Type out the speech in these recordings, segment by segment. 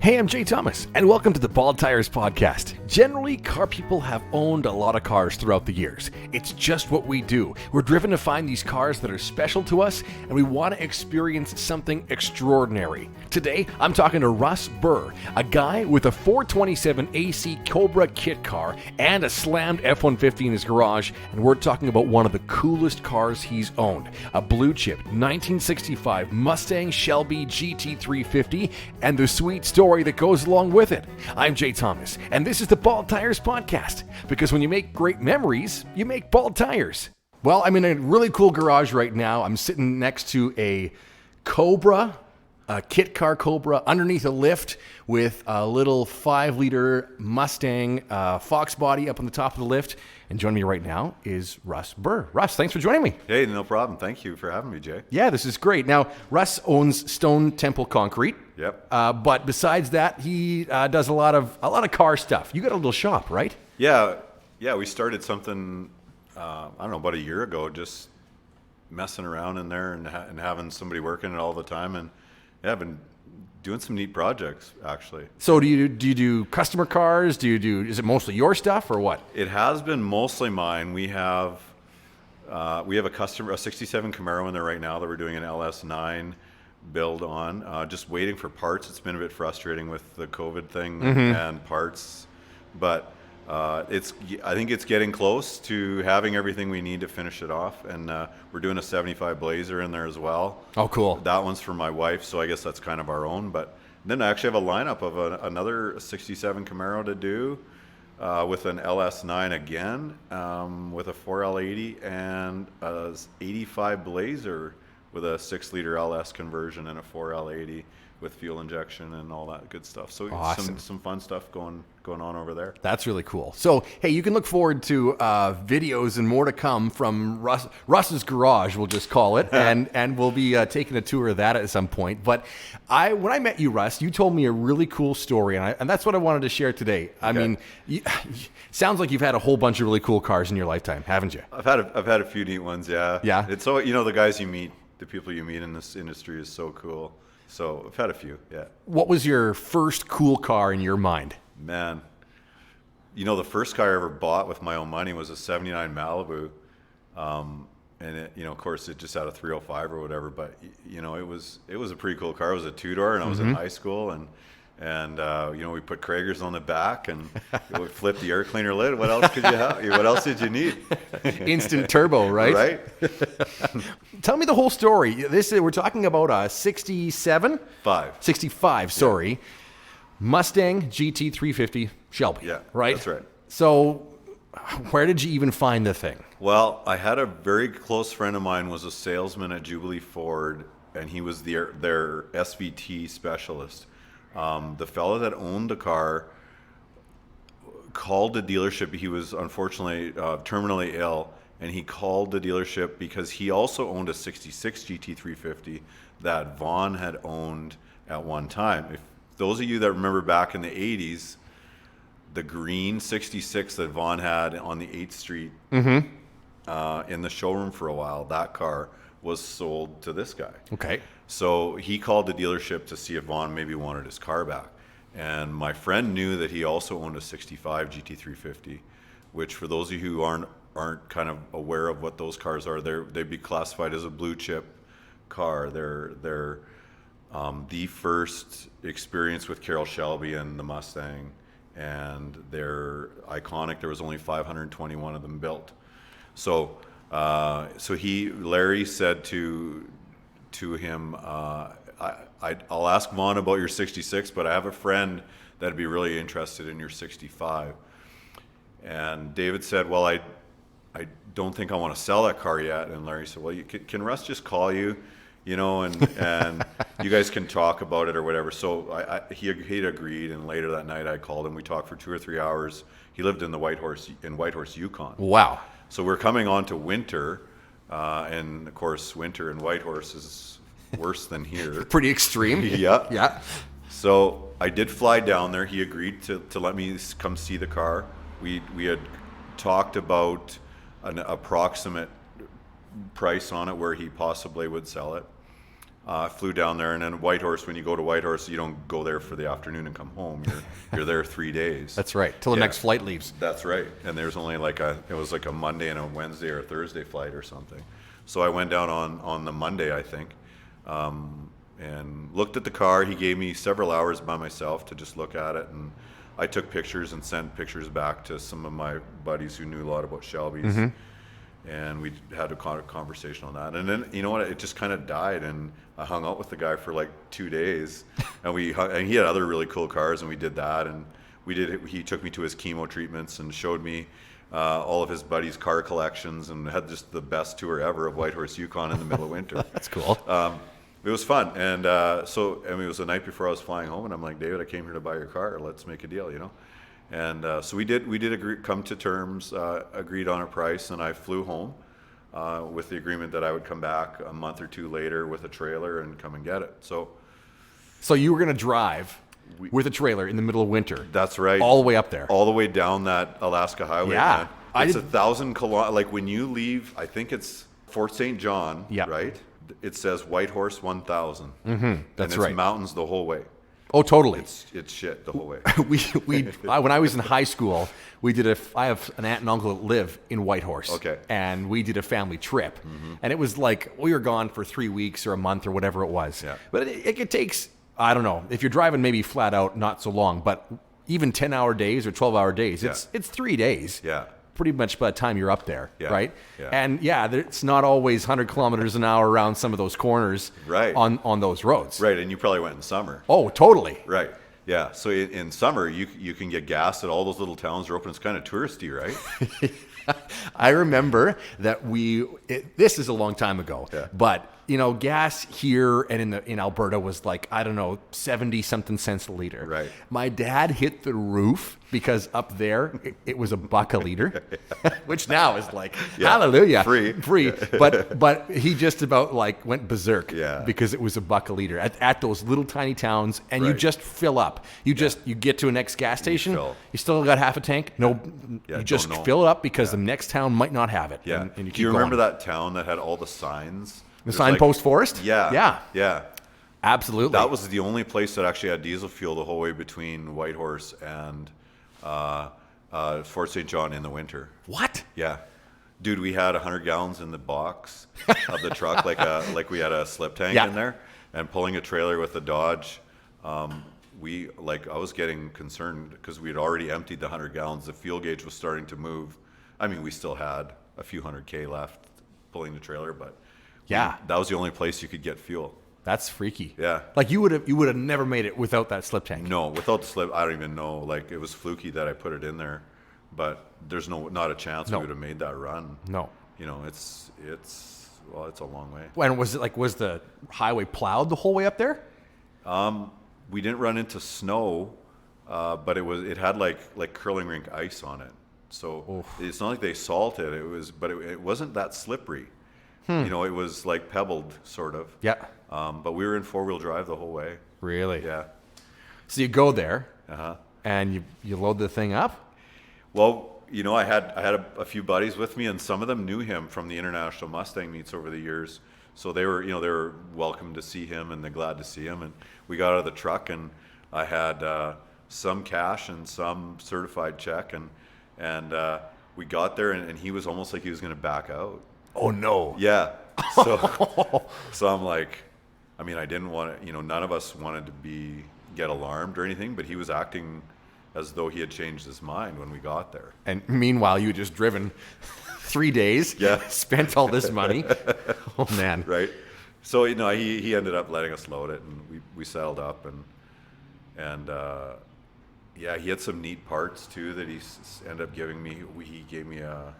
Hey, I'm Jay Thomas, and welcome to the Bald Tires Podcast. Generally, car people have owned a lot of cars throughout the years. It's just what we do. We're driven to find these cars that are special to us, and we want to experience something extraordinary. Today, I'm talking to Russ Buhr, a guy with a 427 AC Cobra Kit car and a slammed F-150 in his garage, and we're talking about one of the coolest cars he's owned, a blue chip 1965 Mustang Shelby GT-350, and the sweet story that goes along with it. I'm Jay Thomas, and this is the Bald Tires Podcast, because when you make great memories, you make bald tires. Well, I'm in a really cool garage right now. I'm sitting next to a Cobra, a kit car Cobra, underneath a lift with a little 5-liter Mustang Fox body up on the top of the lift. And joining me right now is Russ Buhr. Russ, thanks for joining me. Hey, no problem. Thank you for having me, Jay. Yeah, this is great. Now, Russ owns Stone Temple Concrete. Yep. But besides that, he does a lot of car stuff. You got a little shop, right? Yeah. We started something, I don't know, about a year ago, just messing around in there and having somebody working it all the time. And yeah, I've been doing some neat projects, actually. So do you do customer cars? Is it mostly your stuff or what? It has been mostly mine. We have a 67 Camaro in there right now that we're doing an LS9 build on, just waiting for parts. It's been a bit frustrating with the COVID thing and parts, but I think it's getting close to having everything we need to finish it off. And we're doing a 75 Blazer in there as well. Oh, cool. That one's for my wife, so I guess that's kind of our own. But then I actually have a lineup of another 67 Camaro to do with an LS9 again, with a 4L80 and a 85 Blazer with a 6-liter LS conversion and a 4L80 with fuel injection and all that good stuff. So awesome. some fun stuff going on over there. That's really cool. So, hey, you can look forward to videos and more to come from Russ's garage, we'll just call it, and we'll be taking a tour of that at some point. But when I met you, Russ, you told me a really cool story, and that's what I wanted to share today. I mean, sounds like you've had a whole bunch of really cool cars in your lifetime, haven't you? I've had a few neat ones, yeah. Yeah. It's so, the guys you meet, the people you meet in this industry is so cool. So I've had a few, yeah. What was your first cool car in your mind? Man, the first car I ever bought with my own money was a 79 Malibu. And it, of course it just had a 305 or whatever, but it was a pretty cool car. It was a 2-door and I was in high school and we put Kragers on the back and we flipped the air cleaner lid. What else could you have? What else did you need? Instant turbo, right? Right. Tell me the whole story. We're talking about a 65, sorry. Mustang GT-350 Shelby. Yeah, right? That's right. So where did you even find the thing? Well, I had a very close friend of mine was a salesman at Jubilee Ford, and he was their SVT specialist. The fellow that owned the car called the dealership. He was unfortunately terminally ill, and he called the dealership because he also owned a 66 GT350 that Vaughn had owned at one time. If those of you that remember back in the 80s, the green 66 that Vaughn had on the 8th Street in the showroom for a while, that car was sold to this guy. Okay. So he called the dealership to see if Vaughn maybe wanted his car back. And my friend knew that he also owned a 65 GT350, which for those of you who aren't kind of aware of what those cars are, they'd be classified as a blue chip car. They're the first experience with Carroll Shelby and the Mustang, and they're iconic. There was only 521 of them built. So Larry said to him, I'll ask Vaughn about your 66, but I have a friend that'd be really interested in your 65. And David said, well, I don't think I want to sell that car yet. And Larry said, well, can Russ just call you, and you guys can talk about it or whatever. So he'd agreed, and later that night I called him. We talked for 2 or 3 hours. He lived in Whitehorse, Yukon. Wow. So we're coming on to winter, and of course winter in Whitehorse is worse than here. Pretty extreme. Yeah. So I did fly down there. He agreed to let me come see the car. We had talked about an approximate price on it where he possibly would sell it. Flew down there, and then Whitehorse. When you go to Whitehorse, you don't go there for the afternoon and come home. You're there 3 days. That's right, till the next flight leaves. That's right. And there's only it was like a Monday and a Wednesday or a Thursday flight or something. So I went down on the Monday, I think, and looked at the car. He gave me several hours by myself to just look at it, and I took pictures and sent pictures back to some of my buddies who knew a lot about Shelbys. And we had a conversation on that. And then, you know what, it just kind of died, and I hung out with the guy for like 2 days, and and he had other really cool cars, and we did that, and he took me to his chemo treatments and showed me all of his buddies' car collections, and had just the best tour ever of Whitehorse Yukon in the middle of winter. That's cool. It was fun. And it was the night before I was flying home, and I'm like, David, I came here to buy your car. Let's make a deal, you know? And so we did agree, come to terms, agreed on a price, and I flew home with the agreement that I would come back a month or two later with a trailer and come and get it. So you were going to drive with a trailer in the middle of winter. That's right. All the way up there. All the way down that Alaska highway. Yeah. Man. It's 1,000 kilometers. Like when you leave, I think it's Fort St. John, right? It says Whitehorse 1,000. That's right. Mountains the whole way. Oh, totally. It's shit the whole way. When I was in high school, I have an aunt and uncle that live in Whitehorse. Okay. And we did a family trip. And it was like, we were gone for 3 weeks or a month or whatever it was. Yeah. But it takes, I don't know, if you're driving maybe flat out, not so long, but even 10-hour days or 12-hour days, it's 3 days. Yeah. Pretty much by the time you're up there, right? Yeah. And it's not always 100 kilometers an hour around some of those corners on those roads. Right, and you probably went in summer. Oh, totally. Right, yeah. So in summer, you can get gas at all those little towns are open. It's kind of touristy, right? I remember that this is a long time ago, but gas here and in Alberta was like, I don't know, 70 something cents a liter. Right. My dad hit the roof because up there it was $1 a liter, which now is like, hallelujah, free. But he just about like went berserk because it was $1 a liter at those little tiny towns, and you just fill up. You get to a next gas station, you still got half a tank. No, you just fill it up because the next town might not have it. Yeah. And you keep Do you remember going. that town that had all the signs? The Signpost Forest? Yeah. Absolutely. That was the only place that actually had diesel fuel the whole way between Whitehorse and Fort St. John in the winter. What? Yeah. Dude, we had 100 gallons in the box of the truck, like we had a slip tank in there, and pulling a trailer with a Dodge. I was getting concerned because we had already emptied the 100 gallons. The fuel gauge was starting to move. I mean, we still had a few 100K left pulling the trailer, but that was the only place you could get fuel. That's freaky. Yeah. Like you would have never made it without that slip tank. No, without the slip, I don't even know. Like it was fluky that I put it in there, but there's not a chance we would have made that run. No. It's a long way. And was the highway plowed the whole way up there? We didn't run into snow, but it had like curling rink ice on it. So it's not like they salted. It wasn't that slippery. It was like pebbled, sort of. Yeah. But we were in 4-wheel drive the whole way. Really? Yeah. So you go there, and you load the thing up? Well, I had a few buddies with me, and some of them knew him from the international Mustang meets over the years. So they were welcome to see him, and they're glad to see him. And we got out of the truck, and I had some cash and some certified check, and we got there, and he was almost like he was going to back out. Oh no! Yeah. So I'm like, I mean, I didn't want to. None of us wanted to get alarmed or anything, but he was acting as though he had changed his mind when we got there. And meanwhile, you had just driven 3 days. Yeah. Spent all this money. Oh man. Right. So he ended up letting us load it, and we settled up, and he had some neat parts too that he ended up giving me. He gave me a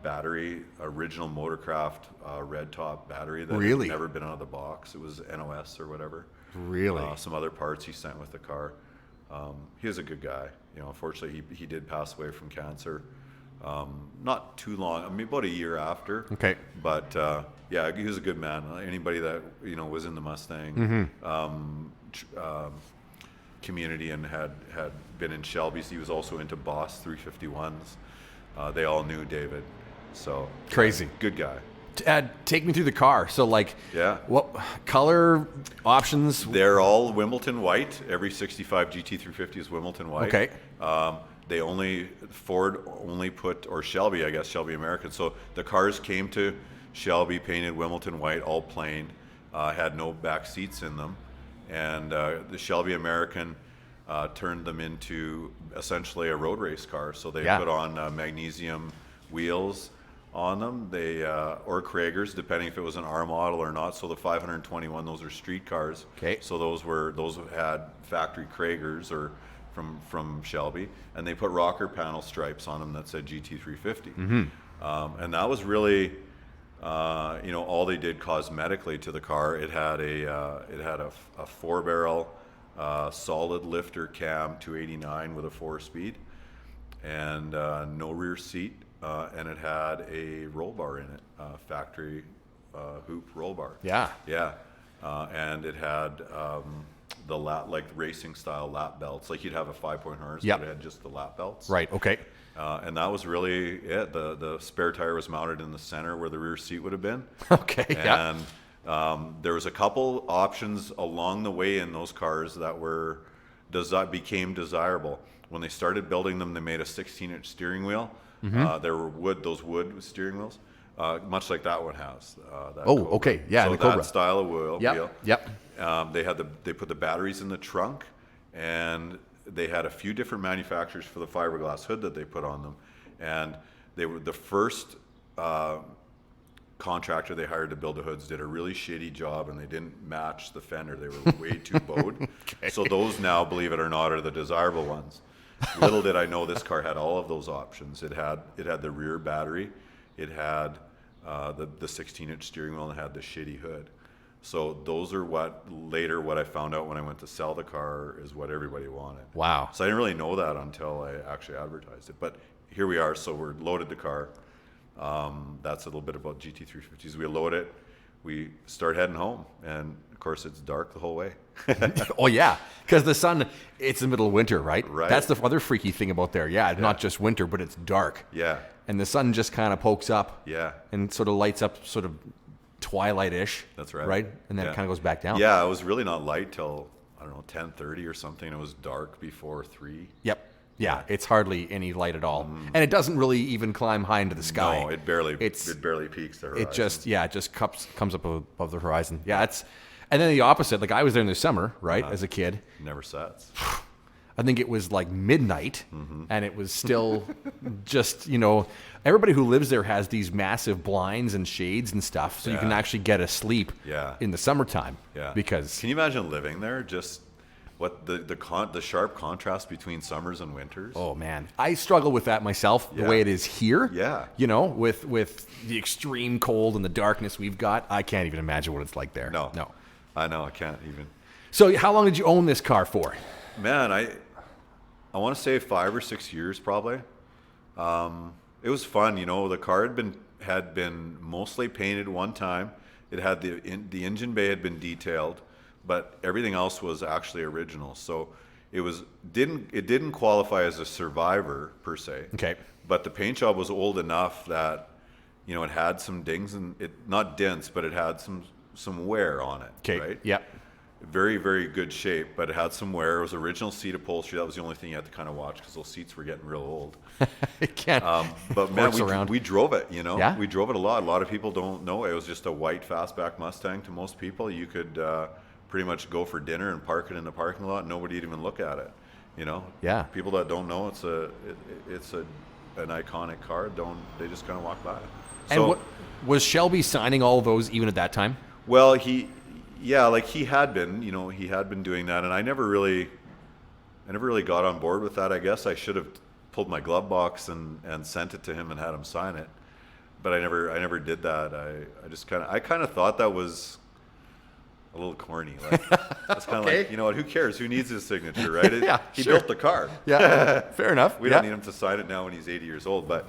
battery, original Motorcraft red top battery that had never been out of the box. It was NOS or whatever. Really? Some other parts he sent with the car. He was a good guy. Unfortunately, he did pass away from cancer. Not too long. I mean, about a year after. Okay. But he was a good man. Anybody that was in the Mustang community and had been in Shelby's. He was also into Boss 351s. They all knew David. So crazy. Good guy. Take me through the car. So what color options? They're all Wimbledon white. Every 65 GT350 is Wimbledon white. Okay. Ford only put, or Shelby, I guess, Shelby American. So the cars came to Shelby painted Wimbledon white, all plain, had no back seats in them. And the Shelby American turned them into essentially a road race car. So they put on magnesium wheels on them, or Kragers, depending if it was an R model or not. So the 521, those are street cars. Okay. So those had factory Kragers or from Shelby, and they put rocker panel stripes on them that said GT350. Mm-hmm. And that was really, all they did cosmetically to the car. It had a 4-barrel solid lifter cam 289 with a 4-speed, and no rear seat. And it had a roll bar in it, factory hoop roll bar. Yeah. Yeah. And it had the racing style lap belts. Like you'd have a 5-point harness, but it had just the lap belts. Right. Okay. And that was really it. The spare tire was mounted in the center where the rear seat would have been. Okay. And there was a couple options along the way in those cars that became desirable. When they started building them, they made a 16-inch steering wheel. Mm-hmm. There were those wood steering wheels, much like that one has. Okay, yeah, so the Cobra. That style of wheel. Yep. They put the batteries in the trunk, and they had a few different manufacturers for the fiberglass hood that they put on them, and they were the first contractor they hired to build the hoods did a really shitty job, and they didn't match the fender. They were way too bowed. Okay. So those now, believe it or not, are the desirable ones. Little did I know this car had all of those options. It had the rear battery, it had the 16-inch steering wheel, and it had the shitty hood. So those are what I found out when I went to sell the car is what everybody wanted. Wow. So I didn't really know that until I actually advertised it. But here we are. So we're loaded the car. That's a little bit about GT350s. We load it. We start heading home, and of course it's dark the whole way. Oh yeah, because the sun, it's the middle of winter, right? Right. That's the other freaky thing about there. Yeah, it's not just winter, but it's dark. Yeah. And the sun just kind of pokes up. Yeah. And sort of lights up sort of twilight-ish. That's right. Right? And then it kind of goes back down. Yeah, it was really not light till, 10:30 or something. It was dark before 3. Yep. Yeah, it's hardly any light at all. And it doesn't really even climb high into the sky. No, it barely peaks the horizon. It just comes up above the horizon. Yeah, and then the opposite, like I was there in the summer, right, as a kid. Never sets. I think it was like midnight, and it was still just, everybody who lives there has these massive blinds and shades and stuff, so you can actually get a sleep in the summertime. Yeah. Because can you imagine living there? Just what the sharp contrast between summers and winters. Oh man, I struggle with that myself. The way it is here. Yeah. With the extreme cold and the darkness we've got, I can't even imagine what it's like there. No. I know, I can't even. So how long did you own this car for? Man, I want to say 5 or 6 years probably. It was fun, The car had been mostly painted one time. It had the engine bay had been detailed, but everything else was actually original. So it didn't qualify as a survivor per se. Okay. But the paint job was old enough that it had some dings and not dents, but it had some wear on it. Okay. Right? Yep. Very, very good shape, but it had some wear. It was original seat upholstery. That was the only thing you had to kind of watch because those seats were getting real old. It can't. But man, we drove it. Yeah? We drove it a lot. A lot of people don't know it was just a white fastback Mustang. To most people, you could pretty much go for dinner and park it in the parking lot. Nobody'd even look at it. Yeah. People that don't know it's an iconic car. They just kind of walk by. And was Shelby signing all those even at that time? Well, he had been, he had been doing that, and I never really got on board with that. I guess I should have pulled my glove box and sent it to him and had him sign it, but I never did that. I kind of thought that was a little corny. Like, that's kind of Okay. like, who cares? Who needs his signature, right? He sure. built the car. Yeah, fair enough. We don't need him to sign it now when he's 80 years old, but.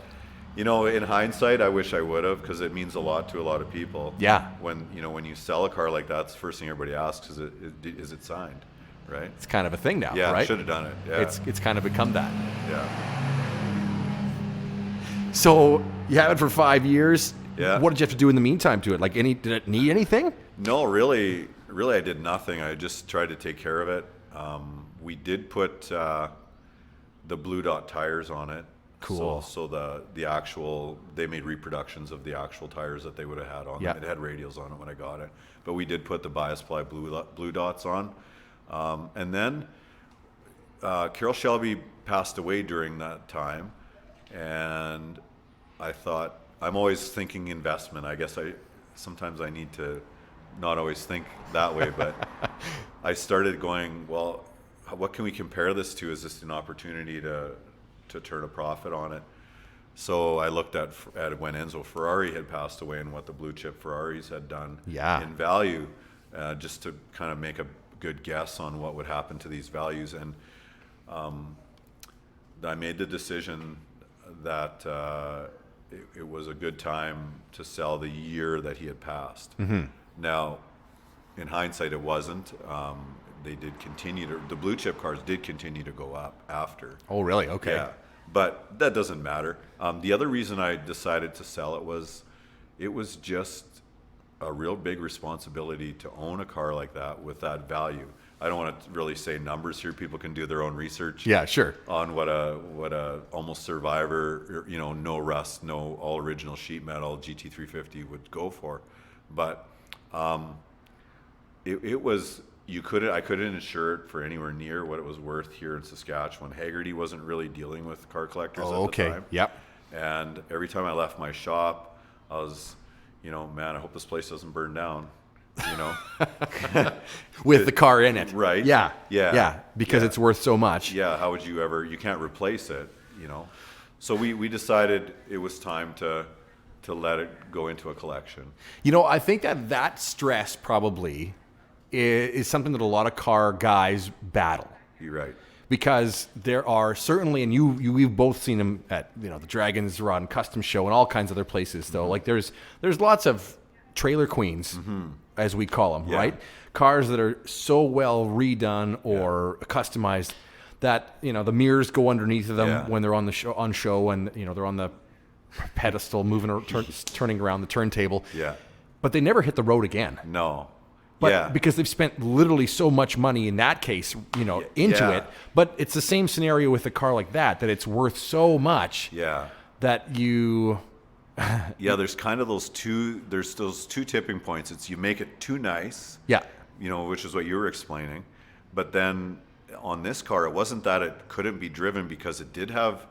In hindsight, I wish I would have because it means a lot to a lot of people. Yeah. When you sell a car like that, it's the first thing everybody asks is it signed, right? It's kind of a thing now, Yeah, right? should have done it. Yeah. It's kind of become that. Yeah. So you have it for 5 years. Yeah. What did you have to do in the meantime to it? Like, did it need anything? No, really, I did nothing. I just tried to take care of it. We did put the blue dot tires on it. Cool. So the actual, they made reproductions of the actual tires that they would have had on them. It had radials on it when I got it, but we did put the bias ply blue dots on. And then Carol Shelby passed away during that time, and I thought, I'm always thinking investment. I guess sometimes I need to not always think that way, but I started going, well, what can we compare this to? Is this an opportunity to turn a profit on it? So I looked at when Enzo Ferrari had passed away and what the blue chip Ferraris had done in value, just to kind of make a good guess on what would happen to these values. And I made the decision that it was a good time to sell the year that he had passed. Now, in hindsight, it wasn't. They did continue to, the blue chip cars did continue to go up after. Oh, really? Okay. Yeah, but that doesn't matter. The other reason I decided to sell it was just a real big responsibility to own a car like that with that value. I don't want to really say numbers here. People can do their own research. Yeah, sure. On what a almost survivor, no rust, no all original sheet metal GT350 would go for, but it was. I couldn't insure it for anywhere near what it was worth here in Saskatchewan. Haggerty wasn't really dealing with car collectors at the time. Yep. And every time I left my shop, I was, man, I hope this place doesn't burn down. With the car in it. Right. Yeah. Yeah. Yeah. Because it's worth so much. Yeah. How would you can't replace it, So we decided it was time to let it go into a collection. I think that stress probably is something that a lot of car guys battle. You're right. Because there are certainly, and we've both seen them at the Dragons Run Custom Show and all kinds of other places. Though, like there's lots of trailer queens, as we call them, right? Cars that are so well redone or customized that the mirrors go underneath of them when they're on show, and they're on the pedestal, moving or turning around the turntable. Yeah. But they never hit the road again. No. But because they've spent literally so much money in that case, into it. But it's the same scenario with a car like that it's worth so much that you... there's kind of those two tipping points. It's you make it too nice, which is what you were explaining. But then on this car, it wasn't that it couldn't be driven, because it did have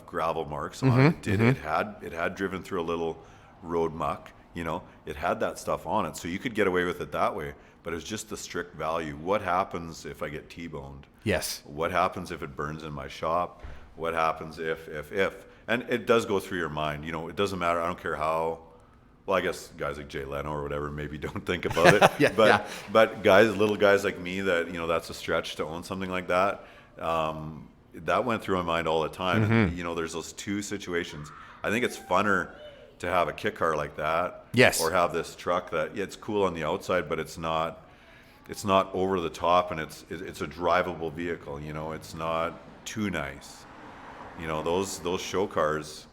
gravel marks on it. It had driven through a little road muck. It had that stuff on it, so you could get away with it that way. But it's just the strict value. What happens if I get T-boned? Yes. What happens if it burns in my shop? What happens if? And it does go through your mind. It doesn't matter. I don't care how. Well, I guess guys like Jay Leno or whatever maybe don't think about it. But little guys like me that that's a stretch to own something like that. That went through my mind all the time. And, there's those two situations. I think it's funner to have a kit car like that, or have this truck that it's cool on the outside, but it's not over the top, and it's a drivable vehicle. It's not too nice. Those show cars,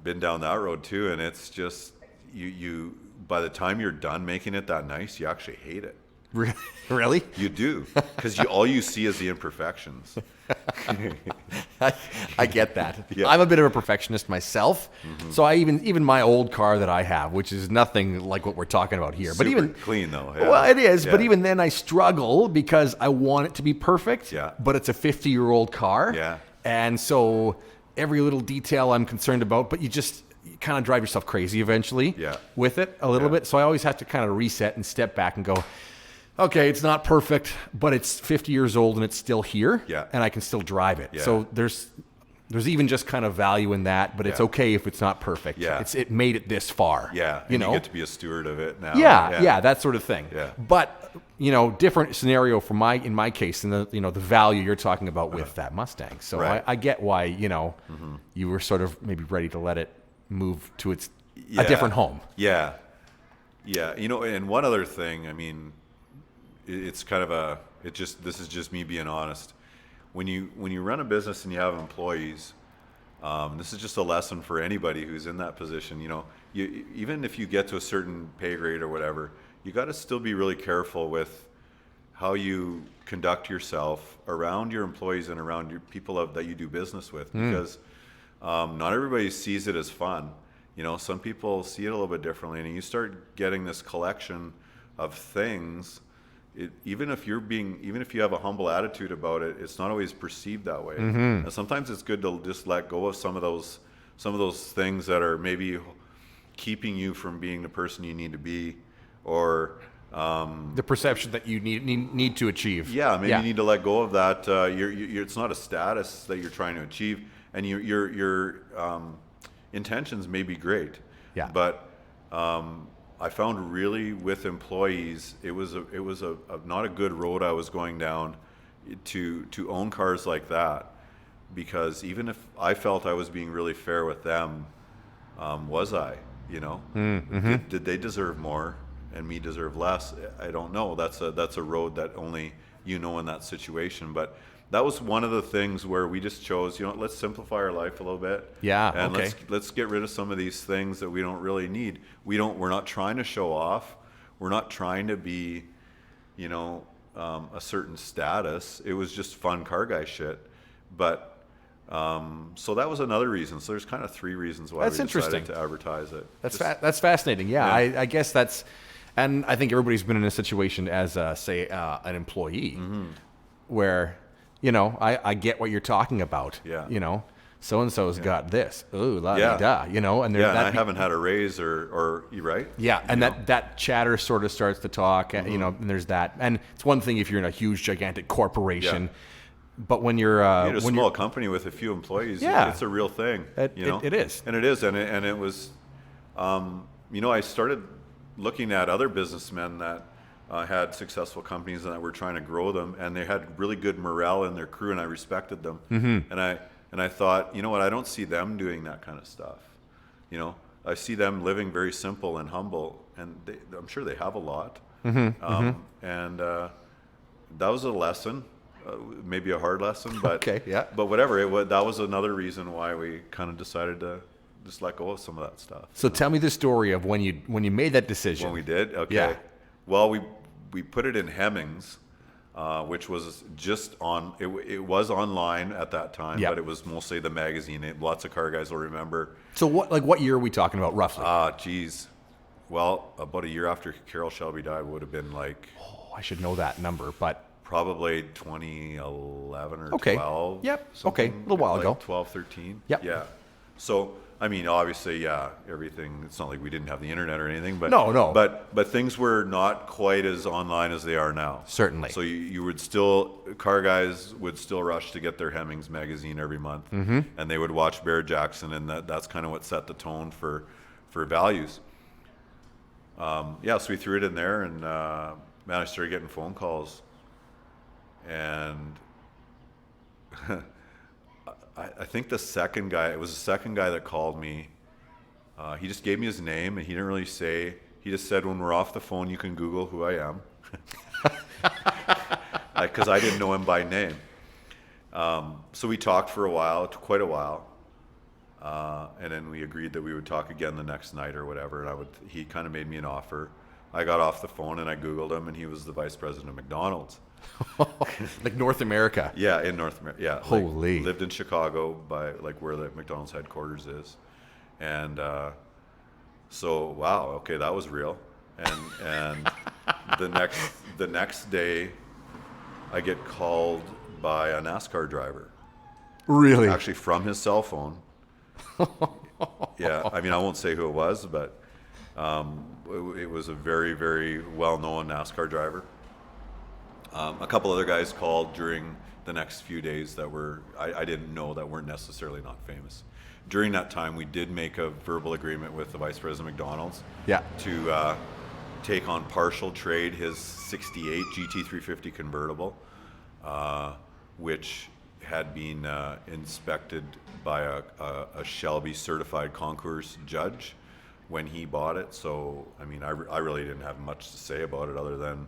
been down that road too, and it's just you by the time you're done making it that nice, you actually hate it. Really? You do, because all you see is the imperfections. I get that. Yeah. I'm a bit of a perfectionist myself, so I even my old car that I have, which is nothing like what we're talking about here, but even clean though. Well, it is, but even then I struggle because I want it to be perfect. Yeah. But it's a 50-year-old car. Yeah. And so every little detail I'm concerned about, but you kind of drive yourself crazy eventually. With it a little bit. So I always have to kind of reset and step back and go, okay, it's not perfect, but it's 50 years old and it's still here, and I can still drive it. So there's even just kind of value in that, but it's okay if it's not perfect. It made it this far. You get to be a steward of it now. That sort of thing. But different scenario in my case, and the value you're talking about with that Mustang. So I get why you were sort of maybe ready to let it move to a different home. And one other thing, I mean, it's kind of this is just me being honest. When you run a business and you have employees, This is just a lesson for anybody who's in that position. Even if you get to a certain pay grade or whatever, you got to still be really careful with how you conduct yourself around your employees and around your people that you do business with, because not everybody sees it as fun. Some people see it a little bit differently, and you start getting this collection of things. Even if you have a humble attitude about it, it's not always perceived that way. And sometimes it's good to just let go of some of those things that are maybe keeping you from being the person you need to be, or the perception that you need to achieve. Yeah, maybe you need to let go of that. It's not a status that you're trying to achieve, and your intentions may be great. Yeah. But I found really with employees, it was a not a good road I was going down to own cars like that, because even if I felt I was being really fair with them, was I? Did they deserve more and me deserve less? I don't know. That's a road that only in that situation. But that was one of the things where we just chose, let's simplify our life a little bit. Yeah. And okay. let's get rid of some of these things that we don't really need. We're not trying to show off. We're not trying to be, a certain status. It was just fun car guy shit. But so that was another reason. So there's kind of three reasons why we decided to advertise it. That's fascinating. Yeah. I guess that's, and I think everybody's been in a situation as an employee where, I get what you're talking about. Yeah. So-and-so's got this. Ooh, la-di-da, and I haven't had a raise or you right? Yeah, and that chatter sort of starts to talk, and there's that. And it's one thing if you're in a huge, gigantic corporation, but when you're a small company with a few employees, it's a real thing. It is. And it is, and it was, I started looking at other businessmen that had successful companies and that were trying to grow them, and they had really good morale in their crew, and I respected them. And I thought, what, I don't see them doing that kind of stuff. I see them living very simple and humble, and I'm sure they have a lot. And that was a lesson, maybe a hard lesson, but okay, yeah. But whatever, that was another reason why we kind of decided to just let go of some of that stuff. So tell me the story of when you made that decision. When we did, okay. Yeah. Well, we put it in Hemmings, which was just on. It was online at that time, but it was mostly the magazine. Lots of car guys will remember. So what year are we talking about roughly? Geez. Well, about a year after Carol Shelby died would have been like. Oh, I should know that number, but. Probably 2011 or 12. Yep. Okay. A little while ago. 12, 13. Yep. Yeah. So, obviously, everything, it's not like we didn't have the internet or anything, but no. But things were not quite as online as they are now. Certainly. So you would still, car guys would still rush to get their Hemmings magazine every month, and they would watch Bear Jackson, and that's kind of what set the tone for values. So we threw it in there, and I started getting phone calls, and I think it was the second guy that called me. He just gave me his name, and he didn't really say. He just said, when we're off the phone, you can Google who I am. Because I didn't know him by name. So we talked for quite a while. And then we agreed that we would talk again the next night or whatever. And he kind of made me an offer. I got off the phone and I Googled him, and he was the vice president of McDonald's. Like North America. Yeah, in North America. Yeah. Holy. Lived in Chicago by where the McDonald's headquarters is. And so, wow, okay, that was real. And the next day I get called by a NASCAR driver. Really? Actually from his cell phone. Yeah, I won't say who it was, but it was a very, very well-known NASCAR driver. A couple other guys called during the next few days that I didn't know, that weren't necessarily not famous. During that time, we did make a verbal agreement with the vice president of McDonald's to take on partial trade his 68 GT-350 convertible, which had been inspected by a Shelby certified concours judge when he bought it. So, I really didn't have much to say about it other than,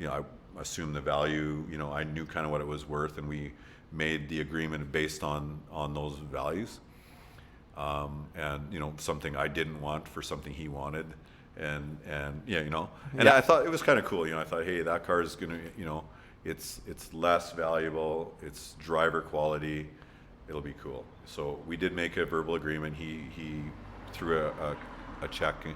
I assumed the value, I knew kind of what it was worth, and we made the agreement based on those values. and something I didn't want for something he wanted, and yeah. Yeah. I thought it was kind of cool. I thought, hey, that car is gonna, it's less valuable, it's driver quality, it'll be cool. So we did make a verbal agreement. He threw a check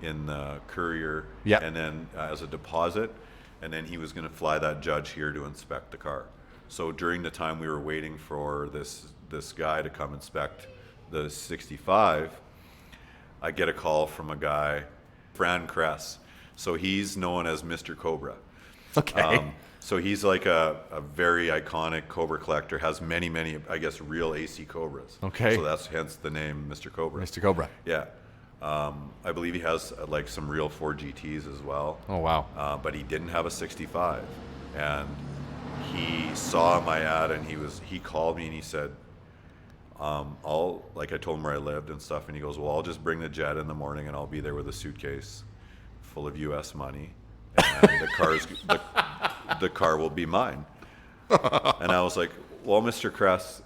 in the courier, Yeah. and then as a deposit, and then he was going to fly that judge here to inspect the car. So during the time we were waiting for this guy to come inspect the 65, I get a call from a guy, Fran Kress. So he's known as Mr. Cobra. Okay. So he's like a very iconic Cobra collector, has many, I guess, real AC Cobras. Okay. So that's hence the name Mr. Cobra. Mr. Cobra. Yeah. I believe he has like some real Ford GTs as well. Oh, wow. But he didn't have a 65. And he saw my ad and he called me and he said, I told him where I lived and stuff. And he goes, well, I'll just bring the jet in the morning and I'll be there with a suitcase full of US money. And the car will be mine. And I was like, well, Mr. Kress,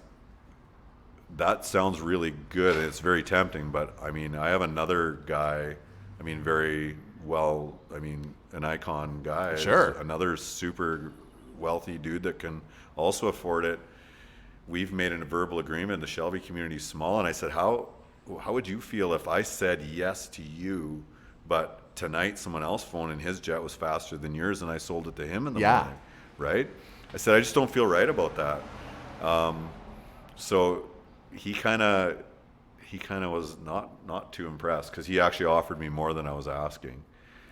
that sounds really good and it's very tempting, but I mean, I have another guy, very well, an icon guy. Sure. Another super wealthy dude that can also afford it. We've made a verbal agreement. The Shelby community is small. And I said, how would you feel if I said yes to you, but tonight someone else phoned and his jet was faster than yours and I sold it to him in the morning, right? I said, I just don't feel right about that. So he kind of was not too impressed because he actually offered me more than I was asking.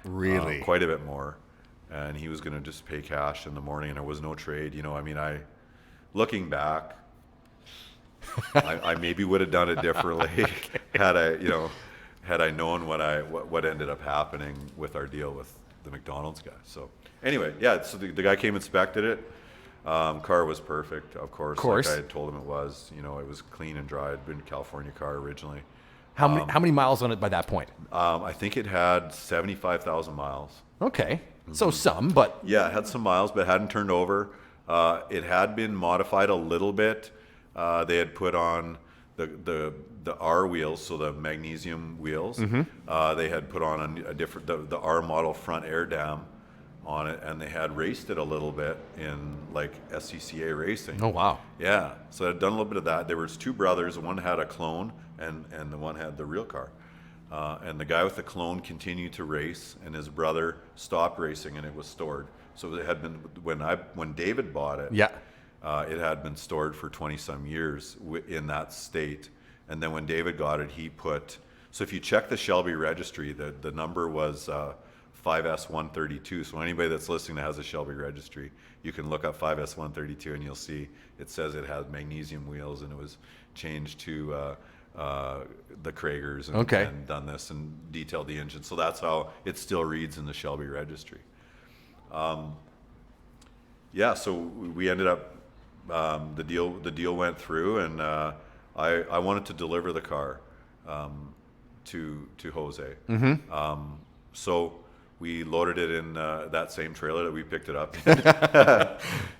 Really? Quite a bit more. And he was going to just pay cash in the morning and there was no trade. Looking back, I maybe would have done it differently had I known what ended up happening with our deal with the McDonald's guy. So anyway, yeah, so the guy came, inspected it. Car was perfect, of course. Like I had told him it was. It was clean and dry. It'd been a California car originally. How many miles on it by that point? I think it had 75,000 miles. Okay. So some, but... Yeah, it had some miles, but it hadn't turned over. It had been modified a little bit. They had put on the R wheels, so the magnesium wheels. They had put on a different the R model front air dam on it, and they had raced it a little bit in like SCCA racing. Oh wow! Yeah, so I'd done a little bit of that. There was two brothers. One had a clone, and the one had the real car. And the guy with the clone continued to race, and his brother stopped racing, and it was stored. So it had been when David bought it. Yeah. It had been stored for 20-some years in that state. And then when David got it, he put... So if you check the Shelby registry, the number was 5S132. So anybody that's listening that has a Shelby registry, you can look up 5S132 and you'll see it says it has magnesium wheels and it was changed to the Kragers and done this and detailed the engine. So that's how it still reads in the Shelby registry. Yeah, so we ended up... the deal went through, and I wanted to deliver the car to Jose. So we loaded it in that same trailer that we picked it up in,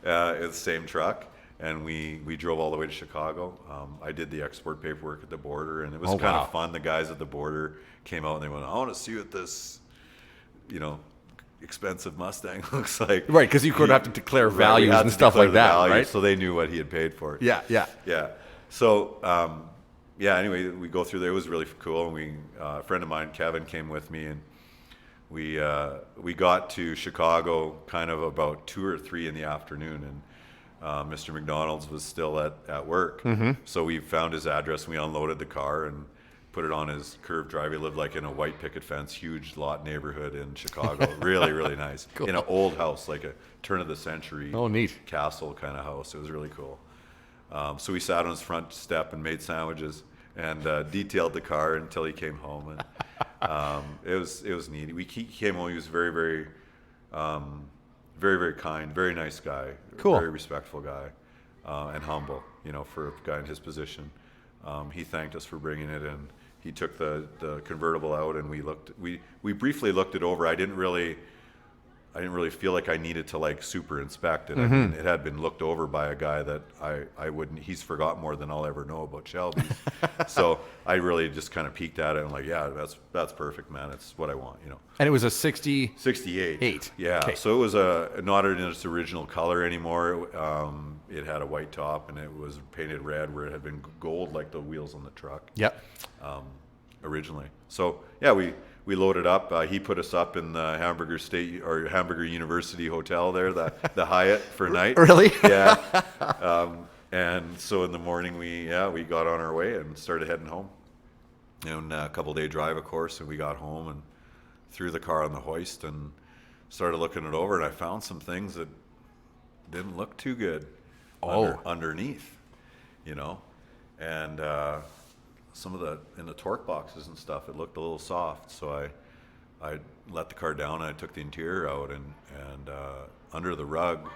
the same truck, and we drove all the way to Chicago. I did the export paperwork at the border, and it was kind of fun. The guys at the border came out and they went, "I want to see what this, expensive Mustang looks like." Right, because you could have to declare values and stuff like that, right? So they knew what he had paid for it. Yeah. So, anyway, we go through there. It was really cool. And a friend of mine, Kevin, came with me, and we got to Chicago kind of about 2 or 3 in the afternoon, and Mr. McDonald's was still at work. So we found his address, and we unloaded the car and put it on his curved drive. He lived like in a white picket fence, huge lot neighborhood in Chicago. Really, really nice. Cool. In an old house, like a turn of the century neat castle kind of house. It was really cool. So we sat on his front step and made sandwiches and detailed the car until he came home. And it was neat. He came home. He was very, very, very, very kind, very nice guy. Cool. Very respectful guy, and humble. For a guy in his position. He thanked us for bringing it in. He took the convertible out, and we briefly looked it over. I didn't I didn't really feel like I needed to like super inspect it. I mean, it had been looked over by a guy that I wouldn't. He's forgot more than I'll ever know about Shelby's. So I really just kind of peeked at it and like, yeah, that's perfect, man. It's what I want, you know. And it was a 68. Yeah. Okay. So it was not in its original color anymore. It had a white top and it was painted red where it had been gold like the wheels on the truck. Yep. Originally. So yeah, we loaded up. He put us up in the Hamburger University Hotel there, the Hyatt for a night. Really? Yeah. And so in the morning we got on our way and started heading home. And a couple-day drive, of course, and we got home and threw the car on the hoist and started looking it over. And I found some things that didn't look too good underneath, you know, and some of in the torque boxes and stuff, it looked a little soft. So I let the car down and I took the interior out and under the rug,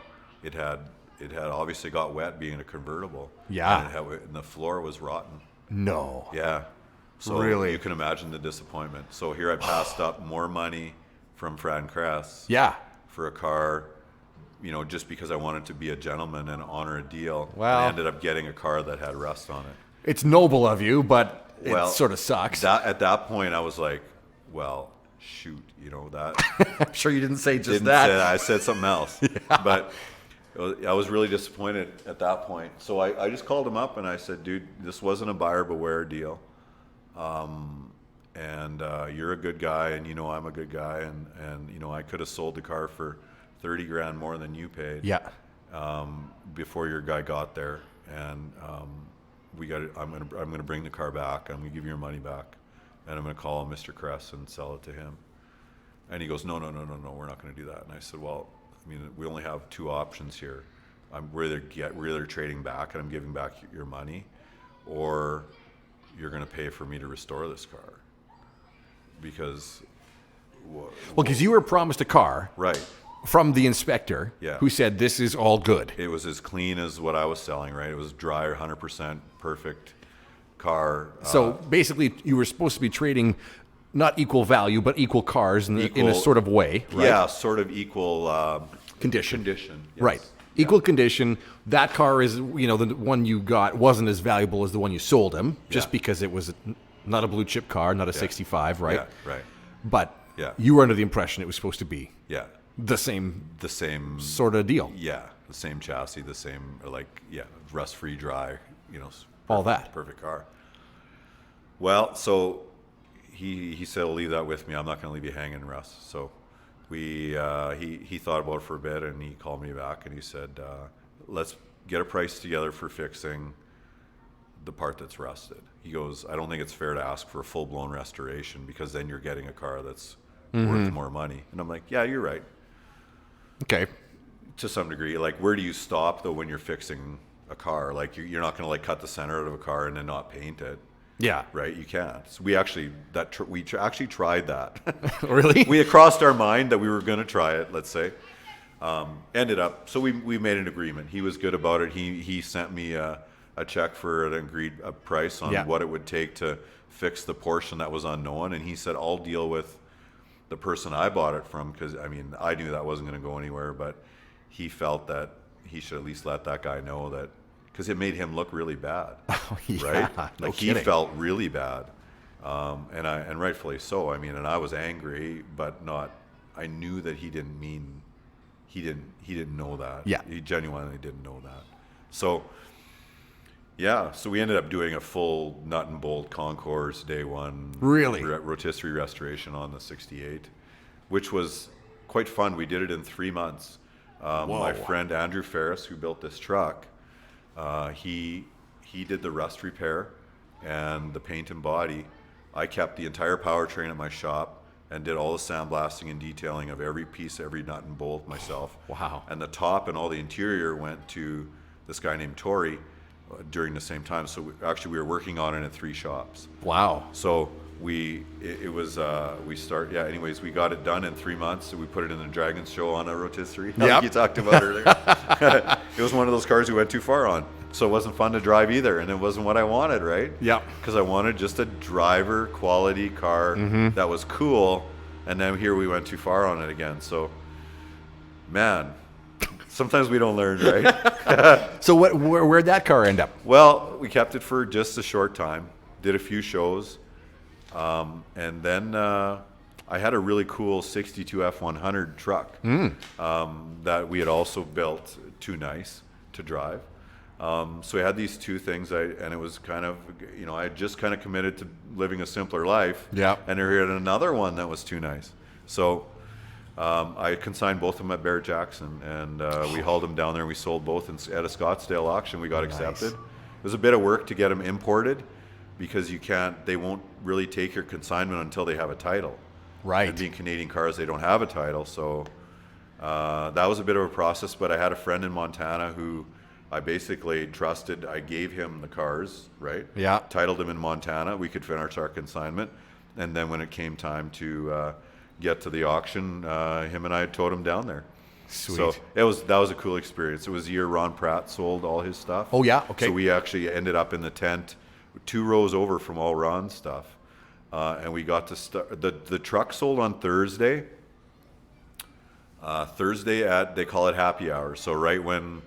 it had obviously got wet being a convertible. Yeah. And the floor was rotten. No. Yeah. So really, you can imagine the disappointment. So here I passed up more money from Fran Kress. Yeah. For a car, you know, just because I wanted to be a gentleman and honor a deal. Well, I ended up getting a car that had rust on it. It's noble of you, but it sort of sucks. At that point, I was like, well, shoot, you know, that. I'm sure you didn't say just that. I said something else. Yeah. But I was really disappointed at that point. So I just called him up and I said, dude, this wasn't a buyer beware deal. And you're a good guy and you know I'm a good guy and you know I could have sold the car for $30,000 more than you paid. Yeah. Before your guy got there, and I'm gonna bring the car back. I'm gonna give you your money back, and I'm gonna call Mr. Kress and sell it to him. And he goes, no, we're not gonna do that. And I said, well, I mean, we only have two options here. We're either trading back and I'm giving back your money, or you're going to pay for me to restore this car. Because because you were promised a car, right, from the inspector, who said this is all good. It was as clean as what I was selling, right? It was dry, 100% perfect car. So basically, you were supposed to be trading not equal value, but equal cars in a sort of way, right? Yeah, sort of equal condition. Yes. Right. Equal condition. That car is, you know, the one you got wasn't as valuable as the one you sold him, just because it was not a blue chip car, not a 65, right? Yeah, right. But you were under the impression it was supposed to be the same sort of deal. Yeah, the same chassis, the same, rust-free, dry, you know, all that. Perfect car. Well, so he said, "I'll leave that with me. I'm not going to leave you hanging, Russ." So he thought about it for a bit, and he called me back, and he said, "Let's get a price together for fixing the part that's rusted." He goes, "I don't think it's fair to ask for a full-blown restoration because then you're getting a car that's worth more money." And I'm like, "Yeah, you're right." Okay. To some degree, like, where do you stop though when you're fixing a car? Like, you're not going to like cut the center out of a car and then not paint it. Yeah. Right. You can't. So we actually tried that. Really? We had crossed our mind that we were going to try it. Let's say. Ended up. So we made an agreement. He was good about it. He sent me a check for an agreed price on what it would take to fix the portion that was unknown, and he said, "I'll deal with the person I bought it from," because I mean I knew that wasn't going to go anywhere, but he felt that he should at least let that guy know that, because it made him look really bad. Oh, yeah, right? No Like kidding. He felt really bad, and rightfully so. I mean, and I was angry, but not. I knew that he didn't mean. He didn't know that. Yeah. He genuinely didn't know that. So. Yeah, so we ended up doing a full nut and bolt concourse day one. Really? Rotisserie restoration on the 68, which was quite fun. We did it in 3 months. My friend Andrew Ferris, who built this truck, he did the rust repair and the paint and body. I kept the entire powertrain at my shop and did all the sandblasting and detailing of every piece, every nut and bolt myself. Wow. And the top and all the interior went to this guy named Tori during the same time. So we were working on it at 3 shops. Wow. So we got it done in 3 months. So we put it in the Dragons show on a rotisserie. Yep. You talked about earlier. It was one of those cars we went too far on. So it wasn't fun to drive either, and it wasn't what I wanted, right? Yeah. Because I wanted just a driver quality car that was cool, and then here we went too far on it again. So Man, sometimes we don't learn, right? So where'd that car end up? Well, we kept it for just a short time, did a few shows, and then I had a really cool 62 F-100 truck that we had also built too nice to drive. So we had these two things, and it was kind of, I had just kind of committed to living a simpler life. Yeah. And I had another one that was too nice. So I consigned both of them at Barrett Jackson, and we hauled them down there, and we sold both at a Scottsdale auction. We got accepted. It was a bit of work to get them imported because they won't really take your consignment until they have a title. Right. And being Canadian cars, they don't have a title. So that was a bit of a process, but I had a friend in Montana who I basically trusted. I gave him the cars, right? Yeah. Titled them in Montana. We could finish our consignment. And then when it came time to get to the auction, him and I towed him down there. Sweet. So that was a cool experience. It was the year Ron Pratt sold all his stuff. Oh, yeah? Okay. So we actually ended up in the tent 2 rows over from all Ron's stuff. And we got to start. The truck sold on Thursday. They call it happy hour. So right when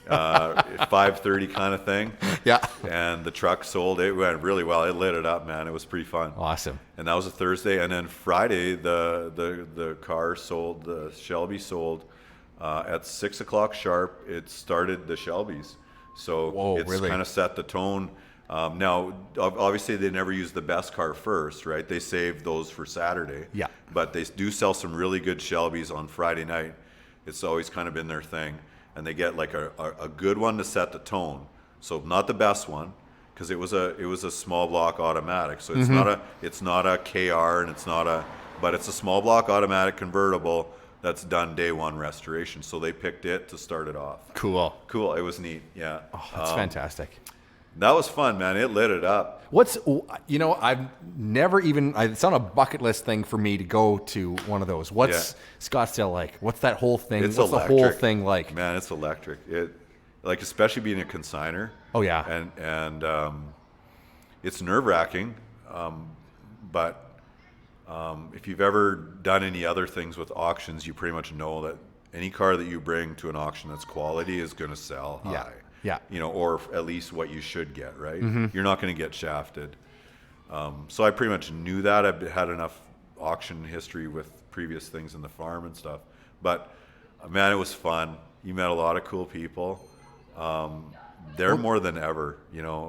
5:30 kind of thing. Yeah. And the truck sold. It went really well. It lit it up, man. It was pretty fun. Awesome. And that was a Thursday. And then Friday, the car sold. The Shelby sold at 6 o'clock sharp. It started the Shelbys. So it's really? kind of set the tone. Now, obviously, they never use the best car first, right? They save those for Saturday. Yeah. But they do sell some really good Shelbys on Friday night. It's always kind of been their thing. And they get like a good one to set the tone. So not the best one, because it was a small block automatic. So it's not a KR, and but it's a small block automatic convertible that's done day one restoration. So they picked it to start it off. Cool. It was neat. Yeah. Oh, that's fantastic. That was fun, man. It lit it up. I've never even, it's on a bucket list thing for me to go to one of those. What's Scottsdale like? What's that whole thing? It's What's electric. the whole thing like? Man, it's electric. Especially being a consigner. Oh, yeah. And it's nerve-wracking. But if you've ever done any other things with auctions, you pretty much know that any car that you bring to an auction that's quality is going to sell high. Yeah. Or at least what you should get, right? Mm-hmm. You're not going to get shafted. So I pretty much knew that. I've had enough auction history with previous things in the farm and stuff. But, man, it was fun. You met a lot of cool people. They're more than ever,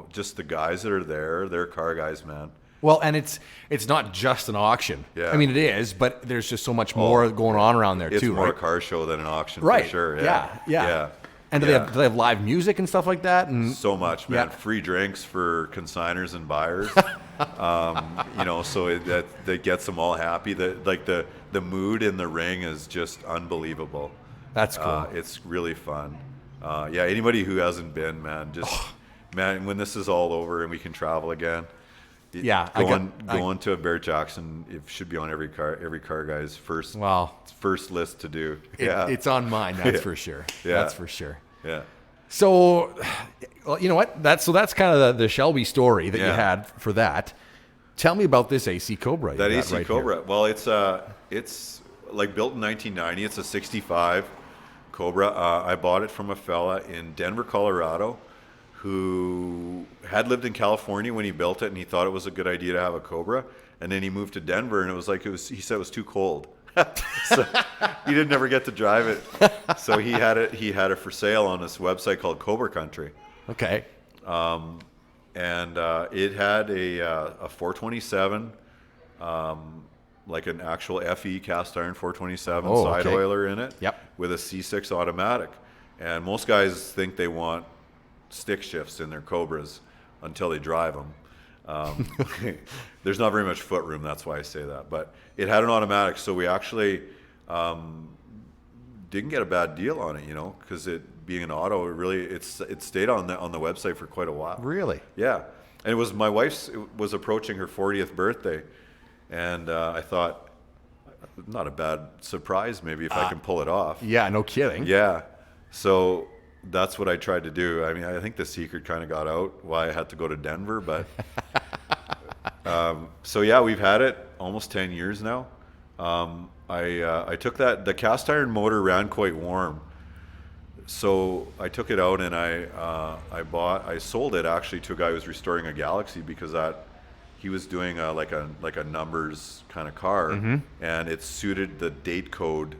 just the guys that are there. They're car guys, man. Well, and it's not just an auction. Yeah. I mean, it is, but there's just so much more going on around there, too, It's more right? a car show than an auction, right. for sure. Yeah. And do they have live music and stuff like that? And so much, man. Yeah. Free drinks for consigners and buyers. So that gets them all happy. The mood in the ring is just unbelievable. That's cool. It's really fun. Anybody who hasn't been, man, man, when this is all over and we can travel again. Going to a Barrett Jackson, it should be on every car guy's first list to do. It's on mine, that's for sure. Yeah. That's for sure. Yeah. So, well, you know what? That's kind of the Shelby story that you had for that. Tell me about this AC Cobra. That AC Cobra. Here. Well, it's like built in 1990. It's a 65 Cobra. I bought it from a fella in Denver, Colorado, who had lived in California when he built it, and he thought it was a good idea to have a Cobra. And then he moved to Denver, and he said it was too cold. So he didn't ever get to drive it. So he had it for sale on this website called Cobra Country. Okay. And it had a 427, like an actual FE cast iron 427 side oiler in it. Yep. With a C6 automatic. And most guys think they want stick shifts in their Cobras until they drive them. There's not very much foot room, that's why I say that. But it had an automatic, so we actually didn't get a bad deal on it, because it being an auto, it stayed on the website for quite a while. Really? Yeah. And it was my wife's was approaching her 40th birthday, and I thought, not a bad surprise maybe if I can pull it off. Yeah, no kidding. Yeah. So that's what I tried to do. I mean, I think the secret kind of got out why I had to go to Denver, but so yeah, we've had it almost 10 years now. I took the cast iron motor ran quite warm, so I took it out and I sold it actually to a guy who was restoring a Galaxy, because he was doing like a numbers kind of car, and it suited the date code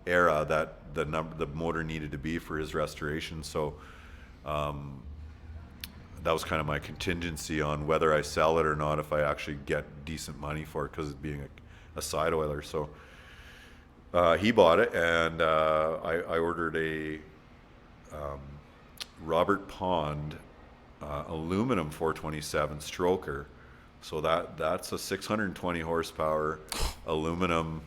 era that the motor needed to be for his restoration. So that was kind of my contingency on whether I sell it or not, if I actually get decent money for it, because it's being a side oiler. So he bought it, and I ordered a Robert Pond aluminum 427 stroker. So that's a 620 horsepower aluminum,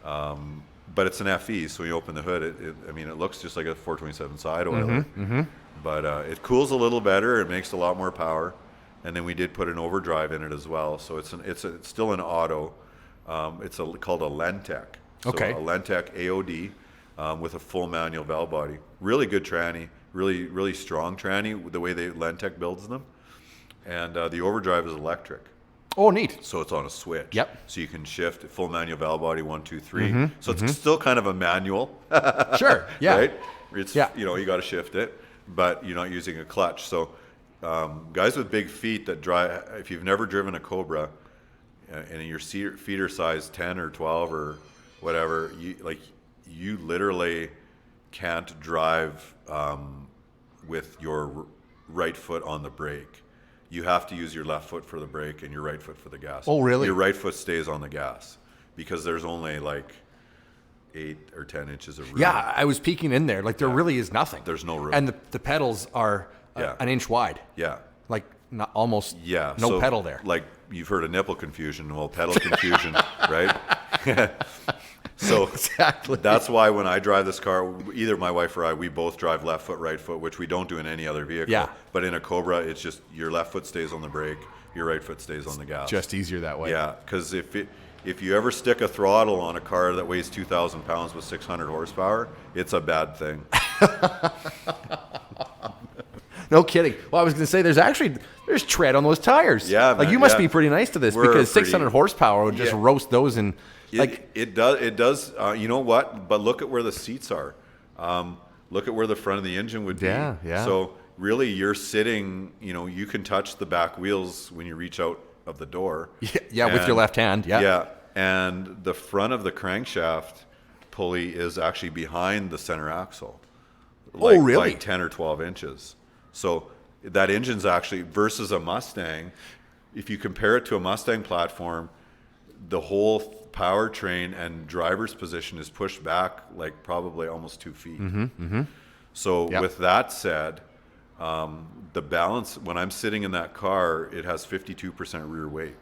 but it's an FE. So when you open the hood, it looks just like a 427 side oiler, but it cools a little better. It makes a lot more power, and then we did put an overdrive in it as well. So it's still an auto. It's called a Lentec. So Okay. A Lentec AOD with a full manual valve body. Really good tranny. Really, really strong tranny, the way Lentec builds them. And the overdrive is electric. Oh, neat. So it's on a switch. Yep. So you can shift full manual valve body 1, 2, 3. So it's still kind of a manual. Sure. Yeah. Right? It's, Yeah. you got to shift it, but you're not using a clutch. So guys with big feet that drive, if you've never driven a Cobra, and your feet are size 10 or 12 or whatever, you literally can't drive with your right foot on the brake. You have to use your left foot for the brake and your right foot for the gas. Oh, really? Your right foot stays on the gas because there's only like 8 or 10 inches of room. Yeah, I was peeking in there. Like there really is nothing. There's no room. And the pedals are an inch wide. Yeah. Like not almost Yeah. no So, pedal there. Like you've heard of nipple confusion. Well, pedal confusion, right? So Exactly. that's why when I drive this car, either my wife or I, we both drive left foot, right foot, which we don't do in any other vehicle. Yeah. But in a Cobra, it's just your left foot stays on the brake, your right foot stays on the gas. Just easier that way. Yeah, because if you ever stick a throttle on a car that weighs 2,000 pounds with 600 horsepower, it's a bad thing. No kidding. Well, I was going to say there's tread on those tires. Yeah, Like man, you must yeah. be pretty nice to this We're because pretty- 600 horsepower would just Yeah. roast those and like It does. You know what? But look at where the seats are. Look at where the front of the engine would be. Yeah, yeah. So really, you're sitting. You can touch the back wheels when you reach out of the door. yeah, with your left hand. Yeah. Yeah, and the front of the crankshaft pulley is actually behind the center axle. Oh, really? Like 10 or 12 inches. So that engine's actually, versus a Mustang, if you compare it to a Mustang platform, the whole powertrain and driver's position is pushed back like probably almost 2 feet. So Yep. with that said, the balance, when I'm sitting in that car, it has 52% rear weight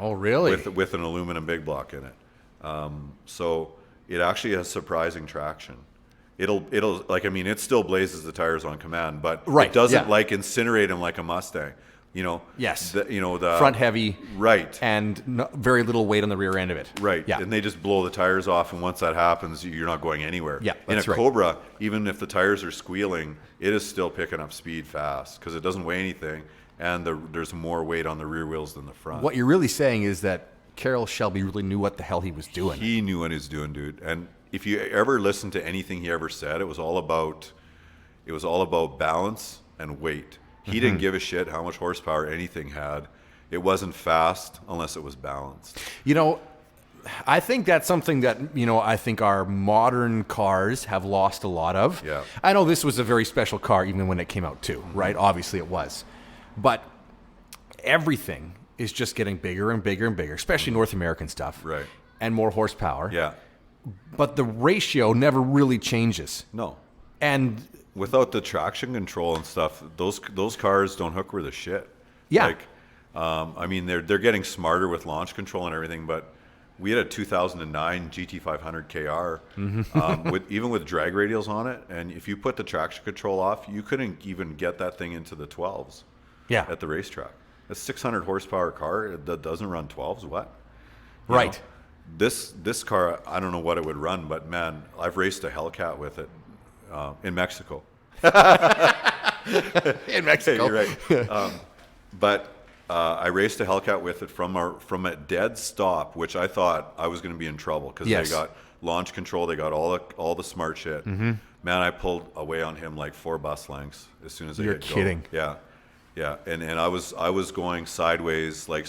Oh, really? with an aluminum big block in it. So it actually has surprising traction. It'll it still blazes the tires on command, but Right, it doesn't yeah. like incinerate them like a Mustang. Yes. The Front heavy. Right. And very little weight on the rear end of it. Right. Yeah. And they just blow the tires off, and once that happens, you're not going anywhere. Yeah, In a that's right. Cobra, even if the tires are squealing, it is still picking up speed fast because it doesn't weigh anything, and there's more weight on the rear wheels than the front. What you're really saying is that Carroll Shelby really knew what the hell he was doing. He knew what he was doing, dude. And if you ever listen to anything he ever said, it was all about balance and weight. He didn't give a shit how much horsepower anything had. It wasn't fast unless it was balanced. I think that's something that, I think our modern cars have lost a lot of. Yeah. I know this was a very special car even when it came out too, right? Obviously it was. But everything is just getting bigger and bigger and bigger, especially North American stuff. Right. And more horsepower. Yeah. But the ratio never really changes. No. And Without the traction control and stuff, those cars don't hook worth a shit. Yeah. They're getting smarter with launch control and everything, but we had a 2009 GT500 KR, even with drag radials on it, and if you put the traction control off, you couldn't even get that thing into the 12s. Yeah. At the racetrack. A 600 horsepower car that doesn't run 12s. What? Right. This car, I don't know what it would run, but man, I've raced a Hellcat with it in Mexico. In Mexico. You're right. But I raced a Hellcat with it from a dead stop, which I thought I was going to be in trouble because they got launch control, they got all the smart shit. Mm-hmm. Man, I pulled away on him like 4 bus lengths as soon as I hit go. You're kidding. Yeah, and I was going sideways, like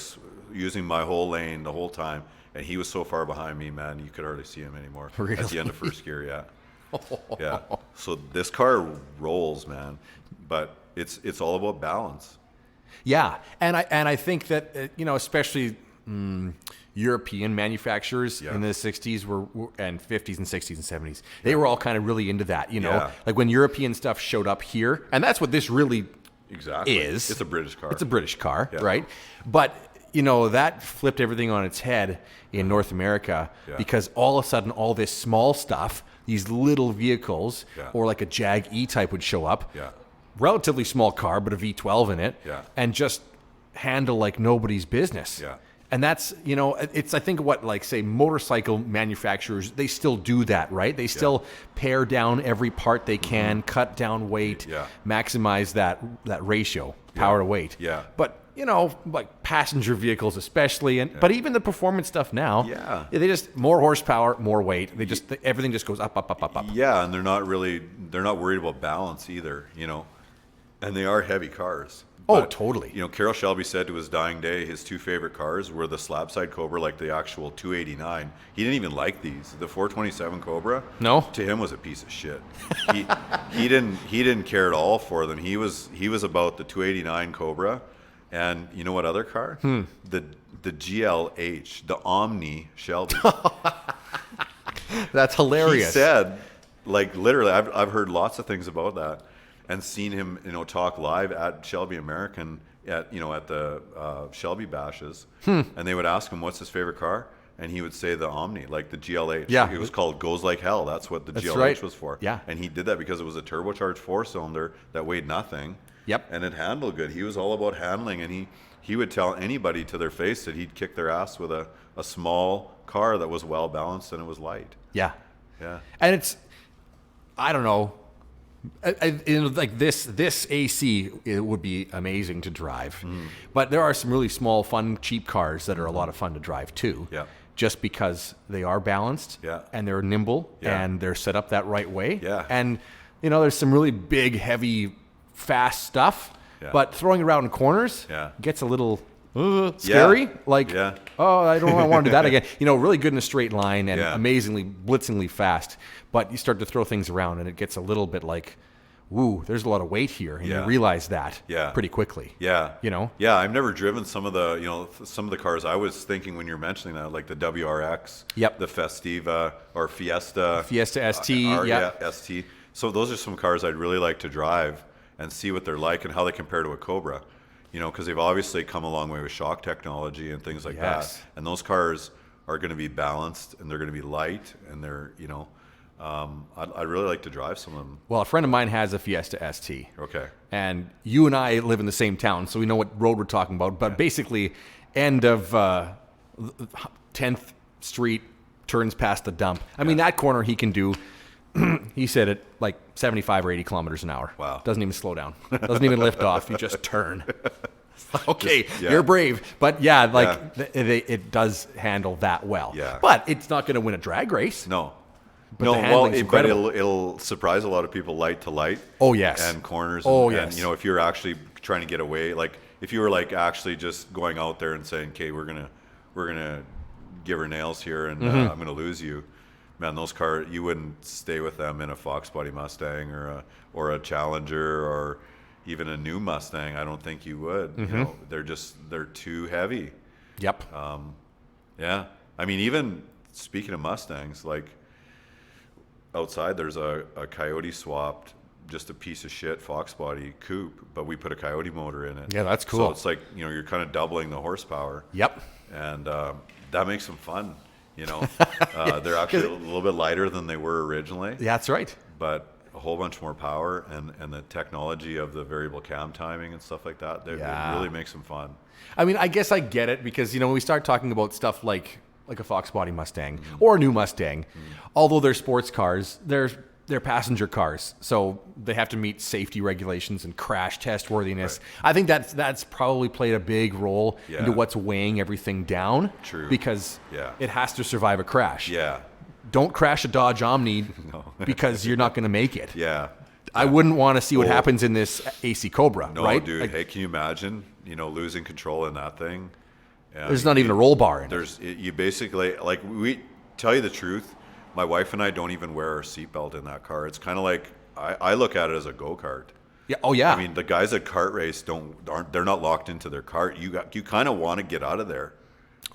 using my whole lane the whole time, and he was so far behind me, man, you could hardly see him anymore. Really? At the end of first gear, yeah. So this car rolls, man, but it's all about balance. Yeah, and I think that especially European manufacturers in the 60s were and 50s and 60s and 70s, they were all kind of really into that. Like when European stuff showed up here, and that's what this really is. It's a British car. It's a British car, right? But that flipped everything on its head in North America because all of a sudden all this small stuff, these little vehicles, or like a Jag E-Type would show up. Relatively small car, but a V12 in it, and just handle like nobody's business. And that's, it's, I think say motorcycle manufacturers, they still do that, right? They still pare down every part they can, cut down weight, maximize that ratio, power to weight. But, like passenger vehicles especially, but even the performance stuff now, they just, more horsepower, more weight. They just, everything just goes up. Yeah, and they're not worried about balance either, and they are heavy cars. Oh, totally. Carroll Shelby said to his dying day, his 2 favorite cars were the slab-side Cobra, like the actual 289. He didn't even like these. The 427 Cobra, to him was a piece of shit. He didn't care at all for them. He was about the 289 Cobra, and you know what other car? The GLH, the Omni Shelby. That's hilarious. He said, like literally, I've heard lots of things about that. And seen him, talk live at Shelby American at the Shelby bashes, and they would ask him what's his favorite car, and he would say the Omni, like the GLH. Yeah, it was called Goes Like Hell. That's what the GLH was for. Yeah, and he did that because it was a turbocharged 4-cylinder that weighed nothing. Yep, and it handled good. He was all about handling, and he would tell anybody to their face that he'd kick their ass with a small car that was well balanced and it was light. Yeah, and it's, I don't know. Like this AC, it would be amazing to drive, but there are some really small, fun, cheap cars that are a lot of fun to drive too. Just because they are balanced, and they're nimble, and they're set up that right way. And there's some really big, heavy, fast stuff, but throwing around in corners gets a little scary. Oh, I don't want to do that again. Really good in a straight line and amazingly, blitzingly fast. But you start to throw things around and it gets a little bit like, woo, there's a lot of weight here. And you realize that pretty quickly. Yeah, I've never driven some of the cars I was thinking when you're mentioning that, like the WRX, the Festiva or Fiesta ST, ST. So those are some cars I'd really like to drive and see what they're like and how they compare to a Cobra. Because they've obviously come a long way with shock technology and things like that. And those cars are going to be balanced and they're going to be light and they're, I'd really like to drive some of them. Well, a friend of mine has a Fiesta ST. Okay. And you and I live in the same town, so we know what road we're talking about. But basically, end of 10th Street, turns past the dump. I mean, that corner he can do, he said it like 75 or 80 kilometers an hour. Wow. Doesn't even slow down. Doesn't even lift off. You just turn. Okay, you're brave. But it does handle that well. But it's not going to win a drag race. No. But but it'll surprise a lot of people light to light. Oh, yes. And corners. Oh, and, if you're actually trying to get away, like if you were like actually just going out there and saying, okay, we're gonna give her nails here and I'm going to lose you. Man, those cars, you wouldn't stay with them in a Fox Body Mustang or a Challenger or even a new Mustang. I don't think you would. They're too heavy. Yep. I mean, even speaking of Mustangs, like outside there's a Coyote swapped, just a piece of shit Fox Body coupe, but we put a Coyote motor in it. Yeah, that's cool. So it's like, you're kind of doubling the horsepower. Yep. And that makes them fun. They're actually a little bit lighter than they were originally. Yeah, that's right. But a whole bunch more power and the technology of the variable cam timing and stuff like that, it really makes them fun. I mean, I guess I get it because, when we start talking about stuff like a Fox Body Mustang or a new Mustang, although they're sports cars, they're they're passenger cars, so they have to meet safety regulations and crash test worthiness. Right. I think that's probably played a big role into what's weighing everything down. True. Because it has to survive a crash. Yeah. Don't crash a Dodge Omni because you're not going to make it. Yeah. I wouldn't want to see what happens in this AC Cobra, no, right? Dude. Like, hey, can you imagine, losing control in that thing? There's not even a roll bar in it. You basically, like, we tell you the truth, my wife and I don't even wear our seatbelt in that car. It's kind of like, I look at it as a go-kart. Yeah. Oh, yeah. I mean, the guys at kart race they're not locked into their cart. You kind of want to get out of there.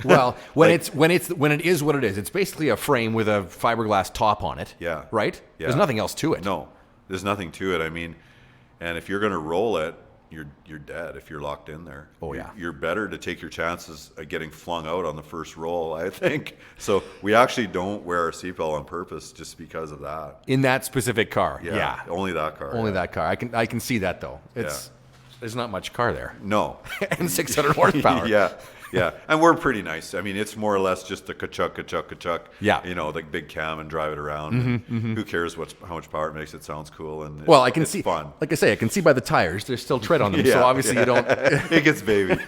Well, when it is what it is, it's basically a frame with a fiberglass top on it. Yeah. Right? Yeah. There's nothing else to it. No, there's nothing to it. I mean, and if you're going to roll it, you're dead if you're locked in there. Oh, yeah. You're better to take your chances of getting flung out on the first roll, I think. So we actually don't wear our seatbelt on purpose just because of that. In that specific car. Yeah. Only that car. Only that car. I can see that though. There's not much car there. No. And 600 horsepower. Yeah, and we're pretty nice. I mean, it's more or less just the ka-chuck. Yeah. Like big cam and drive it around. Who cares how much power it makes? It sounds cool and I can see. Fun. Like I say, I can see by the tires. There's still tread on them, so obviously you don't. It gets baby.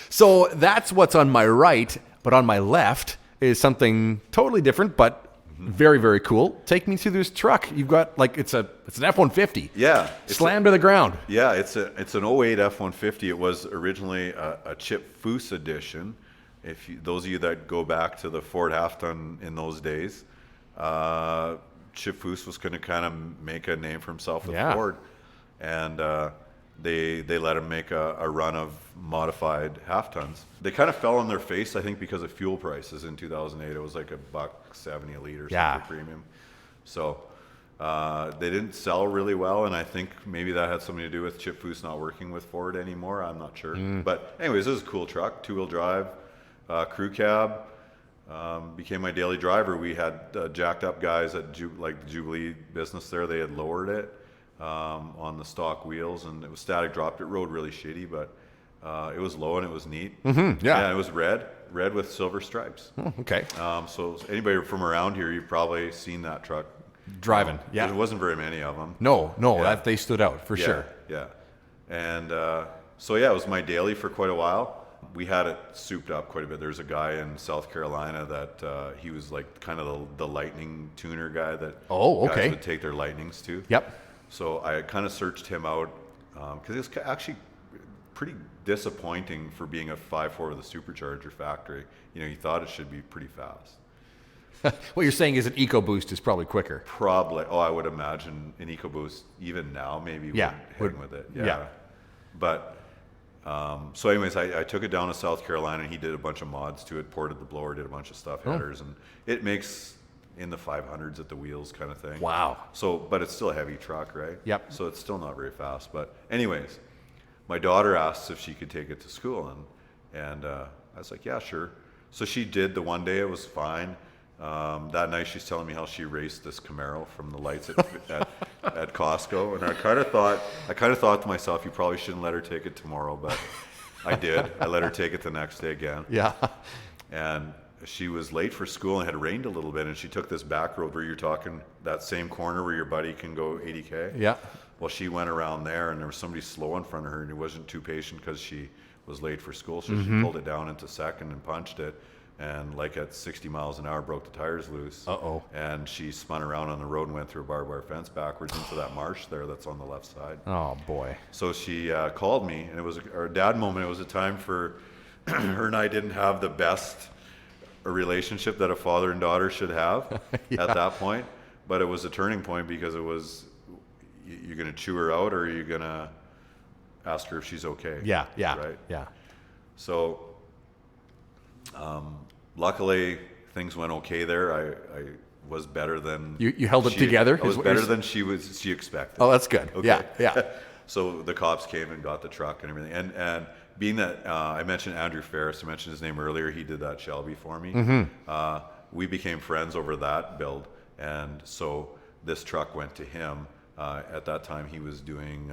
So that's what's on my right, but on my left is something totally different, but very, very cool. Take me through this truck. You've got it's an F-150. Yeah. Slammed to the ground. Yeah, it's an 08 F-150. It was originally a Chip Foose edition. Those of you that go back to the Ford half-ton in those days, Chip Foose was going to kind of make a name for himself with Ford. And they let him make a run of modified half-tons. They kind of fell on their face, I think, because of fuel prices in 2008. It was like $1.70 a liter for premium. So they didn't sell really well, and I think maybe that had something to do with Chip Foose not working with Ford anymore. I'm not sure. But anyways, this is a cool truck, two-wheel drive, crew cab. Became my daily driver. We had jacked up guys at the Jubilee business there. They had lowered it on the stock wheels, and it was static dropped. It rode really shitty, but it was low and it was neat. Yeah, it was red with silver stripes. Oh, okay. So anybody from around here, you've probably seen that truck driving. Yeah, there wasn't very many of them. No, that they stood out for sure. Yeah, and it was my daily for quite a while. We had it souped up quite a bit. There's a guy in South Carolina that he was like kind of the lightning tuner guy that guys would take their lightnings to. Yep. So I kind of searched him out because it was actually pretty disappointing for being a 5.4 with a supercharger factory. You thought it should be pretty fast. What you're saying is an EcoBoost is probably quicker. Probably. Oh, I would imagine an EcoBoost even now maybe would hang with it. Yeah. But so anyways, I took it down to South Carolina and he did a bunch of mods to it, ported the blower, did a bunch of stuff, headers, and it makes in the 500s at the wheels kind of thing. Wow. So, but it's still a heavy truck, right? Yep. So it's still not very fast. But anyways, my daughter asked if she could take it to school, and I was like, yeah, sure. So she did the one day. It was fine. That night she's telling me how she raced this Camaro from the lights at Costco, and I kind of thought to myself, you probably shouldn't let her take it tomorrow, but I did. I let her take it the next day again. Yeah. And she was late for school and had rained a little bit, and she took this back road where you're talking that same corner where your buddy can go 80K. Yeah. Well, she went around there, and there was somebody slow in front of her, and he wasn't too patient because she was late for school, so she pulled it down into second and punched it, and like at 60 miles an hour broke the tires loose. Uh-oh. And she spun around on the road and went through a barbed wire fence backwards into that marsh there that's on the left side. Oh, boy. So she called me, and it was our dad moment. It was a time for her and I didn't have the best relationship that a father and daughter should have at that point, but it was a turning point because it was, you're going to chew her out or are you going to ask her if she's okay? Yeah. Right? Yeah. So luckily things went okay there. I was better than you held it together. I was better than she expected. Oh, that's good. Okay. Yeah. So the cops came and got the truck and everything, and being that I mentioned Andrew Ferris, I mentioned his name earlier. He did that Shelby for me. We became friends over that build, and so this truck went to him. At that time, he was doing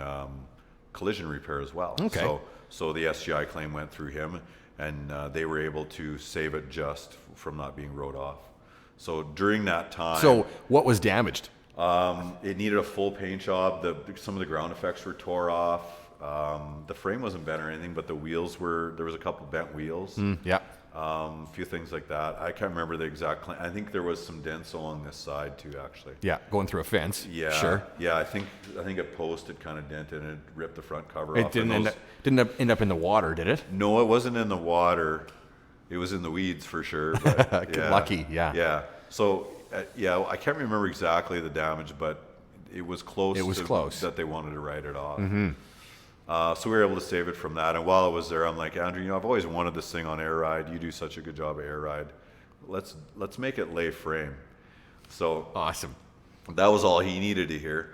collision repair as well. Okay. So the SGI claim went through him, and they were able to save it just from not being wrote off. So during that time. So what was damaged? It needed a full paint job. Some of the ground effects were tore off. The frame wasn't bent or anything, but the wheels there was a couple bent wheels. Yeah. A few things like that. I can't remember the exact I think there was some dents along this side too, actually. Yeah, going through a fence. Yeah. Sure. Yeah, I think a post had kind of dented and it ripped the front cover It off. didn't end up in the water, did it? No, it wasn't in the water. It was in the weeds for sure. But yeah. Lucky, yeah. Yeah. So, I can't remember exactly the damage, but it was close. It was close. That they wanted to write it off. So we were able to save it from that. And while I was there, I'm like, Andrew, I've always wanted this thing on air ride. You do such a good job of air ride. Let's make it lay frame. So Awesome. that was all he needed to hear.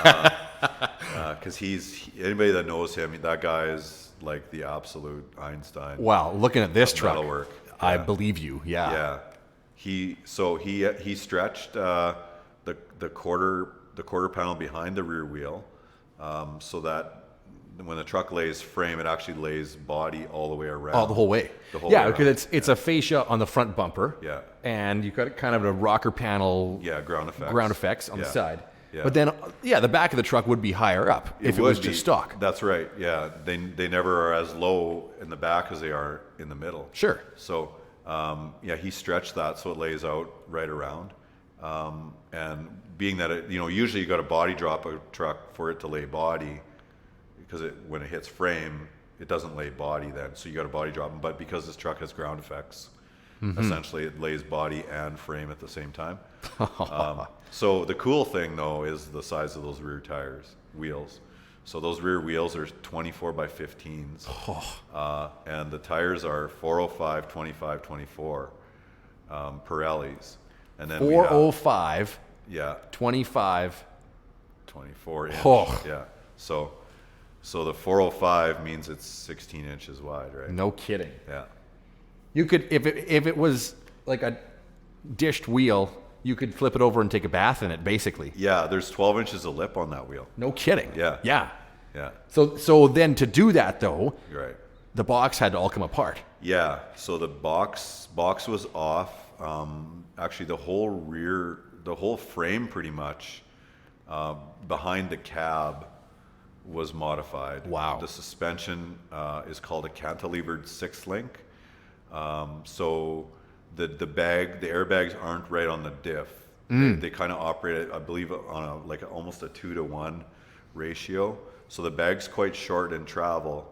Because anybody that knows him, that guy is like the absolute Einstein. Wow, looking at this truck, Metalwork. I Yeah. believe you. Yeah. Yeah, he stretched the quarter panel behind the rear wheel, so that when the truck lays frame, it actually lays body all the way around. Oh, the whole way. The whole yeah, way because around. it's a fascia on the front bumper. Yeah. And you've got kind of a rocker panel. Yeah, ground effects. On the Yeah. side. Yeah. But then, the back of the truck would be higher up if it was just stock. That's right. Yeah, they never are as low in the back as they are in the middle. Sure. So he stretched that so it lays out right around. And being that usually you got to body drop a truck for it to lay body, because when it hits frame, it doesn't lay body then. So you got to body drop them. But because this truck has ground effects, essentially it lays body and frame at the same time. So the cool thing though is the size of those rear wheels. So those rear wheels are 24 by 15s, and the tires are 405, 25, 24 Pirellis, and then 405, 25, 24 inch. Oh. Yeah. So the 405 means it's 16 inches wide, right? No kidding. Yeah. You could, if it was like a dished wheel, you could flip it over and take a bath in it, basically. Yeah, there's 12 inches of lip on that wheel. No kidding. Yeah. Yeah. Yeah. So then to do that though, You're right. the box had to all come apart. Yeah. So the box was off. Actually, the whole frame pretty much behind the cab was modified. Wow. The suspension is called a cantilevered 6-link. So the airbags aren't right on the diff. They kind of operate, I believe, on almost a 2-to-1 ratio. So the bag's quite short in travel,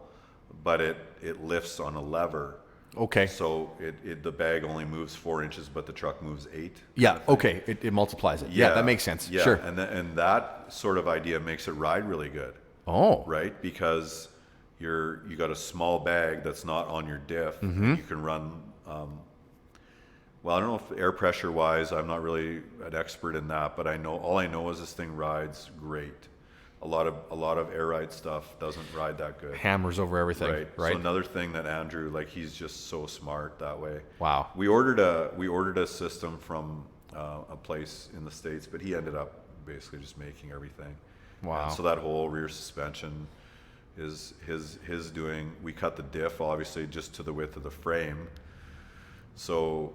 but it lifts on a lever. Okay. So the bag only moves 4 inches, but the truck moves 8. Yeah. Okay. It multiplies it. Yeah, that makes sense. Yeah. Sure. And that sort of idea makes it ride really good. Oh. Right? Because you got a small bag that's not on your diff. And you can run. Well, I don't know if air pressure wise, I'm not really an expert in that, but all I know is this thing rides great. A lot of air ride stuff doesn't ride that good. Hammers over everything. Right. So another thing that Andrew, he's just so smart that way. Wow. We ordered a system from a place in the States, but he ended up basically just making everything. Wow. And so that whole rear suspension is his doing. We cut the diff obviously just to the width of the frame. So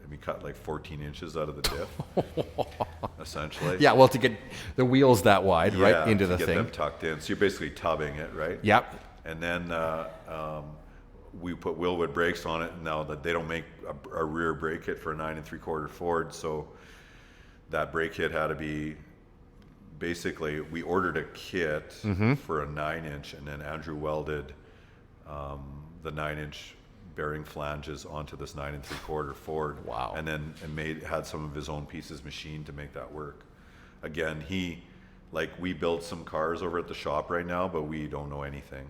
we cut 14 inches out of the diff, essentially. Yeah, well, to get the wheels that wide, right, into the get thing. them tucked in. So you're basically tubbing it, right? Yep. And then we put Willwood brakes on it. Now that they don't make a rear brake kit for a 9 3/4 Ford, so that brake kit had to be basically, we ordered a kit for a 9-inch, and then Andrew welded the 9-inch bearing flanges onto this 9 3/4 Ford. Wow. And then had some of his own pieces machined to make that work. Again, we build some cars over at the shop right now, but we don't know anything.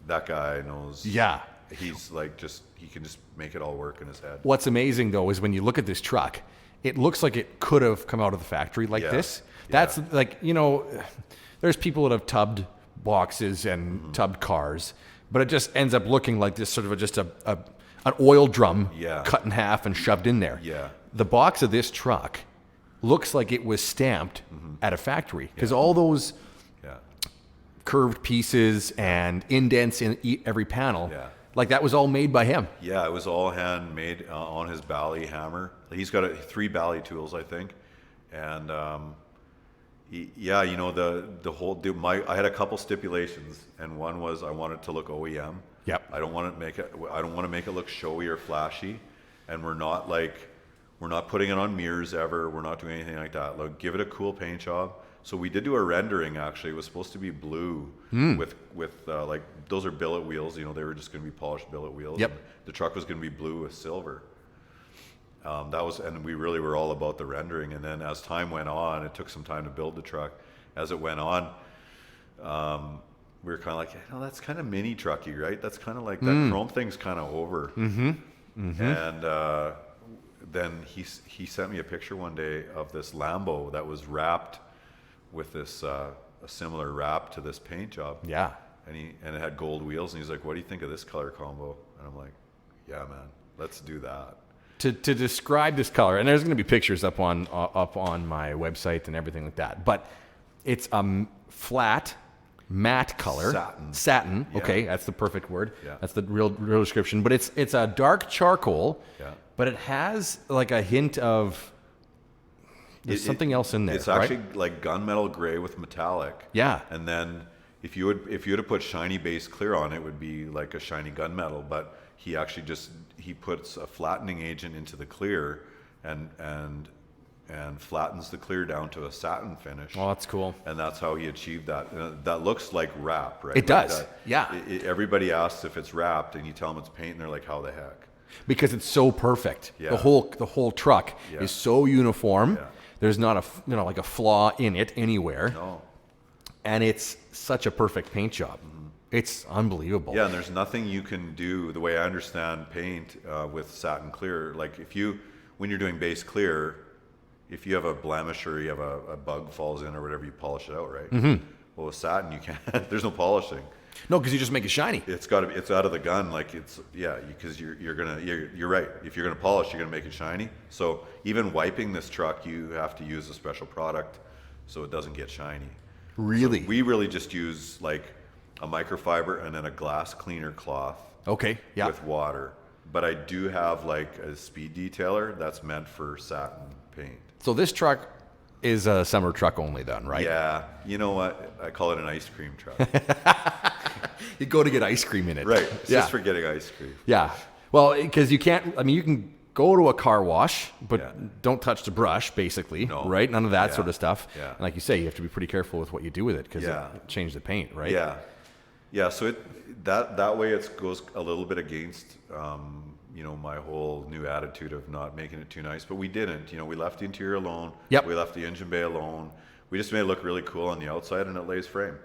That guy knows. Yeah. He's he can just make it all work in his head. What's amazing though is when you look at this truck, it looks like it could have come out of the factory like this. That's there's people that have tubbed boxes and tubbed cars, but it just ends up looking like this sort of an oil drum cut in half and shoved in there. Yeah. The box of this truck looks like it was stamped at a factory because all those curved pieces and indents in every panel, Like that was all made by him. Yeah, it was all handmade on his Bally hammer. He's got 3 Bally tools, I think, and yeah, you know I had a couple stipulations, and one was I want it to look OEM. Yep. I don't want to make it look showy or flashy, and we're not putting it on mirrors ever. We're not doing anything like that. Like, give it a cool paint job. So we did do a rendering. Actually, it was supposed to be blue with like those are billet wheels. You know, they were just going to be polished billet wheels. Yep. And the truck was going to be blue with silver. And we really were all about the rendering. And then as time went on, it took some time to build the truck. As it went on, we were kind of like, that's kind of mini trucky, right? That's kind of like that chrome thing's kind of over. And then he sent me a picture one day of this Lambo that was wrapped with this a similar wrap to this paint job. Yeah. And it had gold wheels, and he's like, "What do you think of this color combo?" And I'm like, "Yeah, man, let's do that." To describe this color, and there's going to be pictures up on my website and everything like that, but it's a flat matte color. Satin. Yeah. Okay, that's the perfect word. Yeah. That's the real description. But it's a dark charcoal. Yeah. But it has like a hint of there's something else in there. It's actually like gunmetal gray with metallic. Yeah. And then if you would have put shiny base clear on it, would be like a shiny gunmetal. But he actually he puts a flattening agent into the clear and flattens the clear down to a satin finish. Oh, that's cool. And that's how he achieved that. That looks like wrap, right? It does. Yeah. Everybody asks if it's wrapped, and you tell them it's paint, and they're like, "How the heck?" Because it's so perfect. Yeah. The whole truck is so uniform. Yeah. There's not like a flaw in it anywhere. No. And it's such a perfect paint job. It's unbelievable. Yeah, and there's nothing you can do, the way I understand paint, with satin clear. Like when you're doing base clear, if you have a blemish or you have a bug falls in or whatever, you polish it out, right? Mm-hmm. Well, with satin, you can't. There's no polishing. No, because you just make it shiny. It's out of the gun. Like because you're right. If you're gonna polish, you're gonna make it shiny. So even wiping this truck, you have to use a special product so it doesn't get shiny. Really? So we really just use like a microfiber and then a glass cleaner cloth. Okay. Yeah. With water. But I do have like a speed detailer that's meant for satin paint. So this truck is a summer truck only then, right? Yeah. You know what? I call it an ice cream truck. You go to get ice cream in it. Right. It's just for getting ice cream. Yeah. Well, because you can't, you can go to a car wash, but don't touch the brush, basically, right? None of that sort of stuff. Yeah. And like you say, you have to be pretty careful with what you do with it because it changes the paint, right? Yeah. Yeah. So that way it goes a little bit against, my whole new attitude of not making it too nice, but we didn't. We left the interior alone. Yep. We left the engine bay alone. We just made it look really cool on the outside, and it lays frame.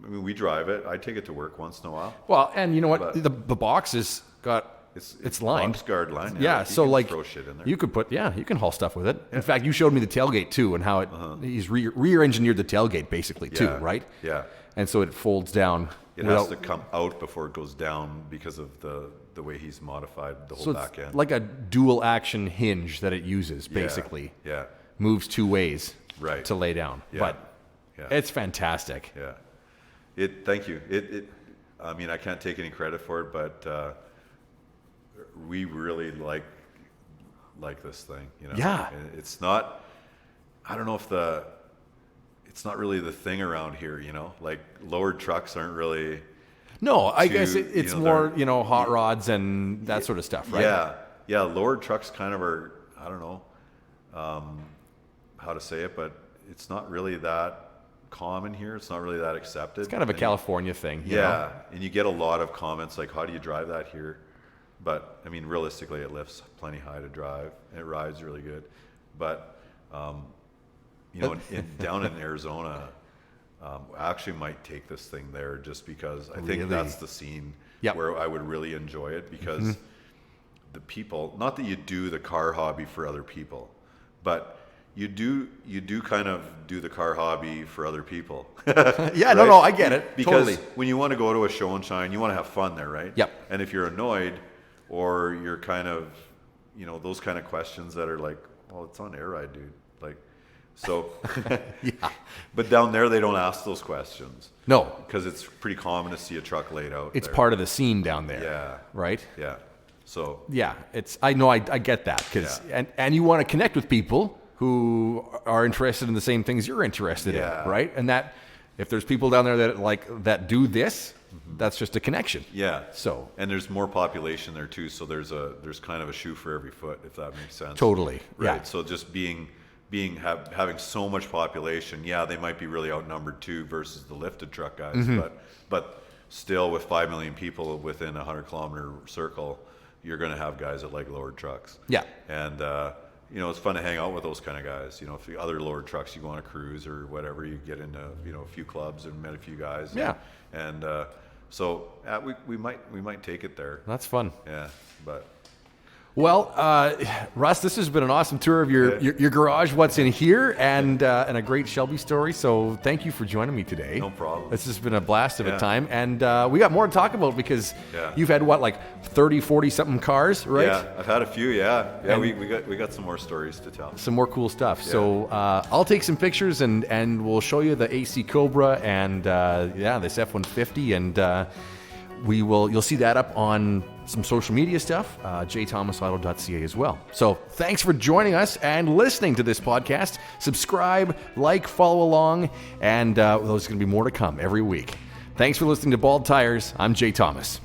We drive it. I take it to work once in a while. Well, and you know what? The box has got it's lined. Box guard line. Yeah, so like throw shit in there. You could put you can haul stuff with it. In fact, you showed me the tailgate too, and how he's rear engineered the tailgate basically too, right? Yeah. And so it folds down. It has to come out before it goes down because of the way he's modified the whole back end. Like a dual action hinge that it uses, basically. Yeah. Moves two ways right. to lay down. Yeah. But it's fantastic. Yeah. Thank you. I can't take any credit for it, but we really like this thing. Yeah. It's not, I don't know if it's not really the thing around here, like lowered trucks aren't really. No, I guess it's more, hot rods and that sort of stuff, right? Yeah. Yeah. Lowered trucks kind of are, I don't know how to say it, but it's not really that common here. It's not really that accepted. It's kind of a California thing. You know? And you get a lot of comments like, how do you drive that here? But realistically, it lifts plenty high to drive. And it rides really good. But, down in Arizona, I actually might take this thing there just because I think that's the scene where I would really enjoy it because the people, not that you do the car hobby for other people, but you do kind of do the car hobby for other people. Yeah, right? No, I get it. Because totally. when you want to go to a show and shine, you want to have fun there, right? Yep. And if you're annoyed or you're kind of, those kind of questions that are like, well, it's on air ride, dude. Like, So, Yeah. but down there they don't ask those questions. No. Because it's pretty common to see a truck laid out. It's there. part of the scene down there. Yeah. Right? Yeah. So. Yeah. I know I get that. And you want to connect with people who are interested in the same things you're interested in. Right? And that, if there's people down there that do this, that's just a connection. Yeah. So. And there's more population there too. So there's kind of a shoe for every foot, if that makes sense. Totally. Right. Yeah. So just having so much population, they might be really outnumbered too versus the lifted truck guys, but still with 5 million people within a 100-kilometer circle, you're going to have guys that like lowered trucks. Yeah. And it's fun to hang out with those kind of guys. If the other lowered trucks, you go on a cruise or whatever, you get into a few clubs and met a few guys. Yeah. So we might take it there. That's fun. Yeah, but. Well, Russ, this has been an awesome tour of your garage, what's in here, and a great Shelby story. So thank you for joining me today. No problem. This has been a blast of a time. And we got more to talk about because you've had, 30, 40-something cars, right? Yeah, I've had a few, Yeah, we got some more stories to tell. Some more cool stuff. Yeah. So I'll take some pictures and we'll show you the AC Cobra and, this F-150. And you'll see that up on some social media stuff, jthomasauto.ca as well. So thanks for joining us and listening to this podcast. Subscribe, follow along, and there's going to be more to come every week. Thanks for listening to Bald Tires. I'm Jay Thomas.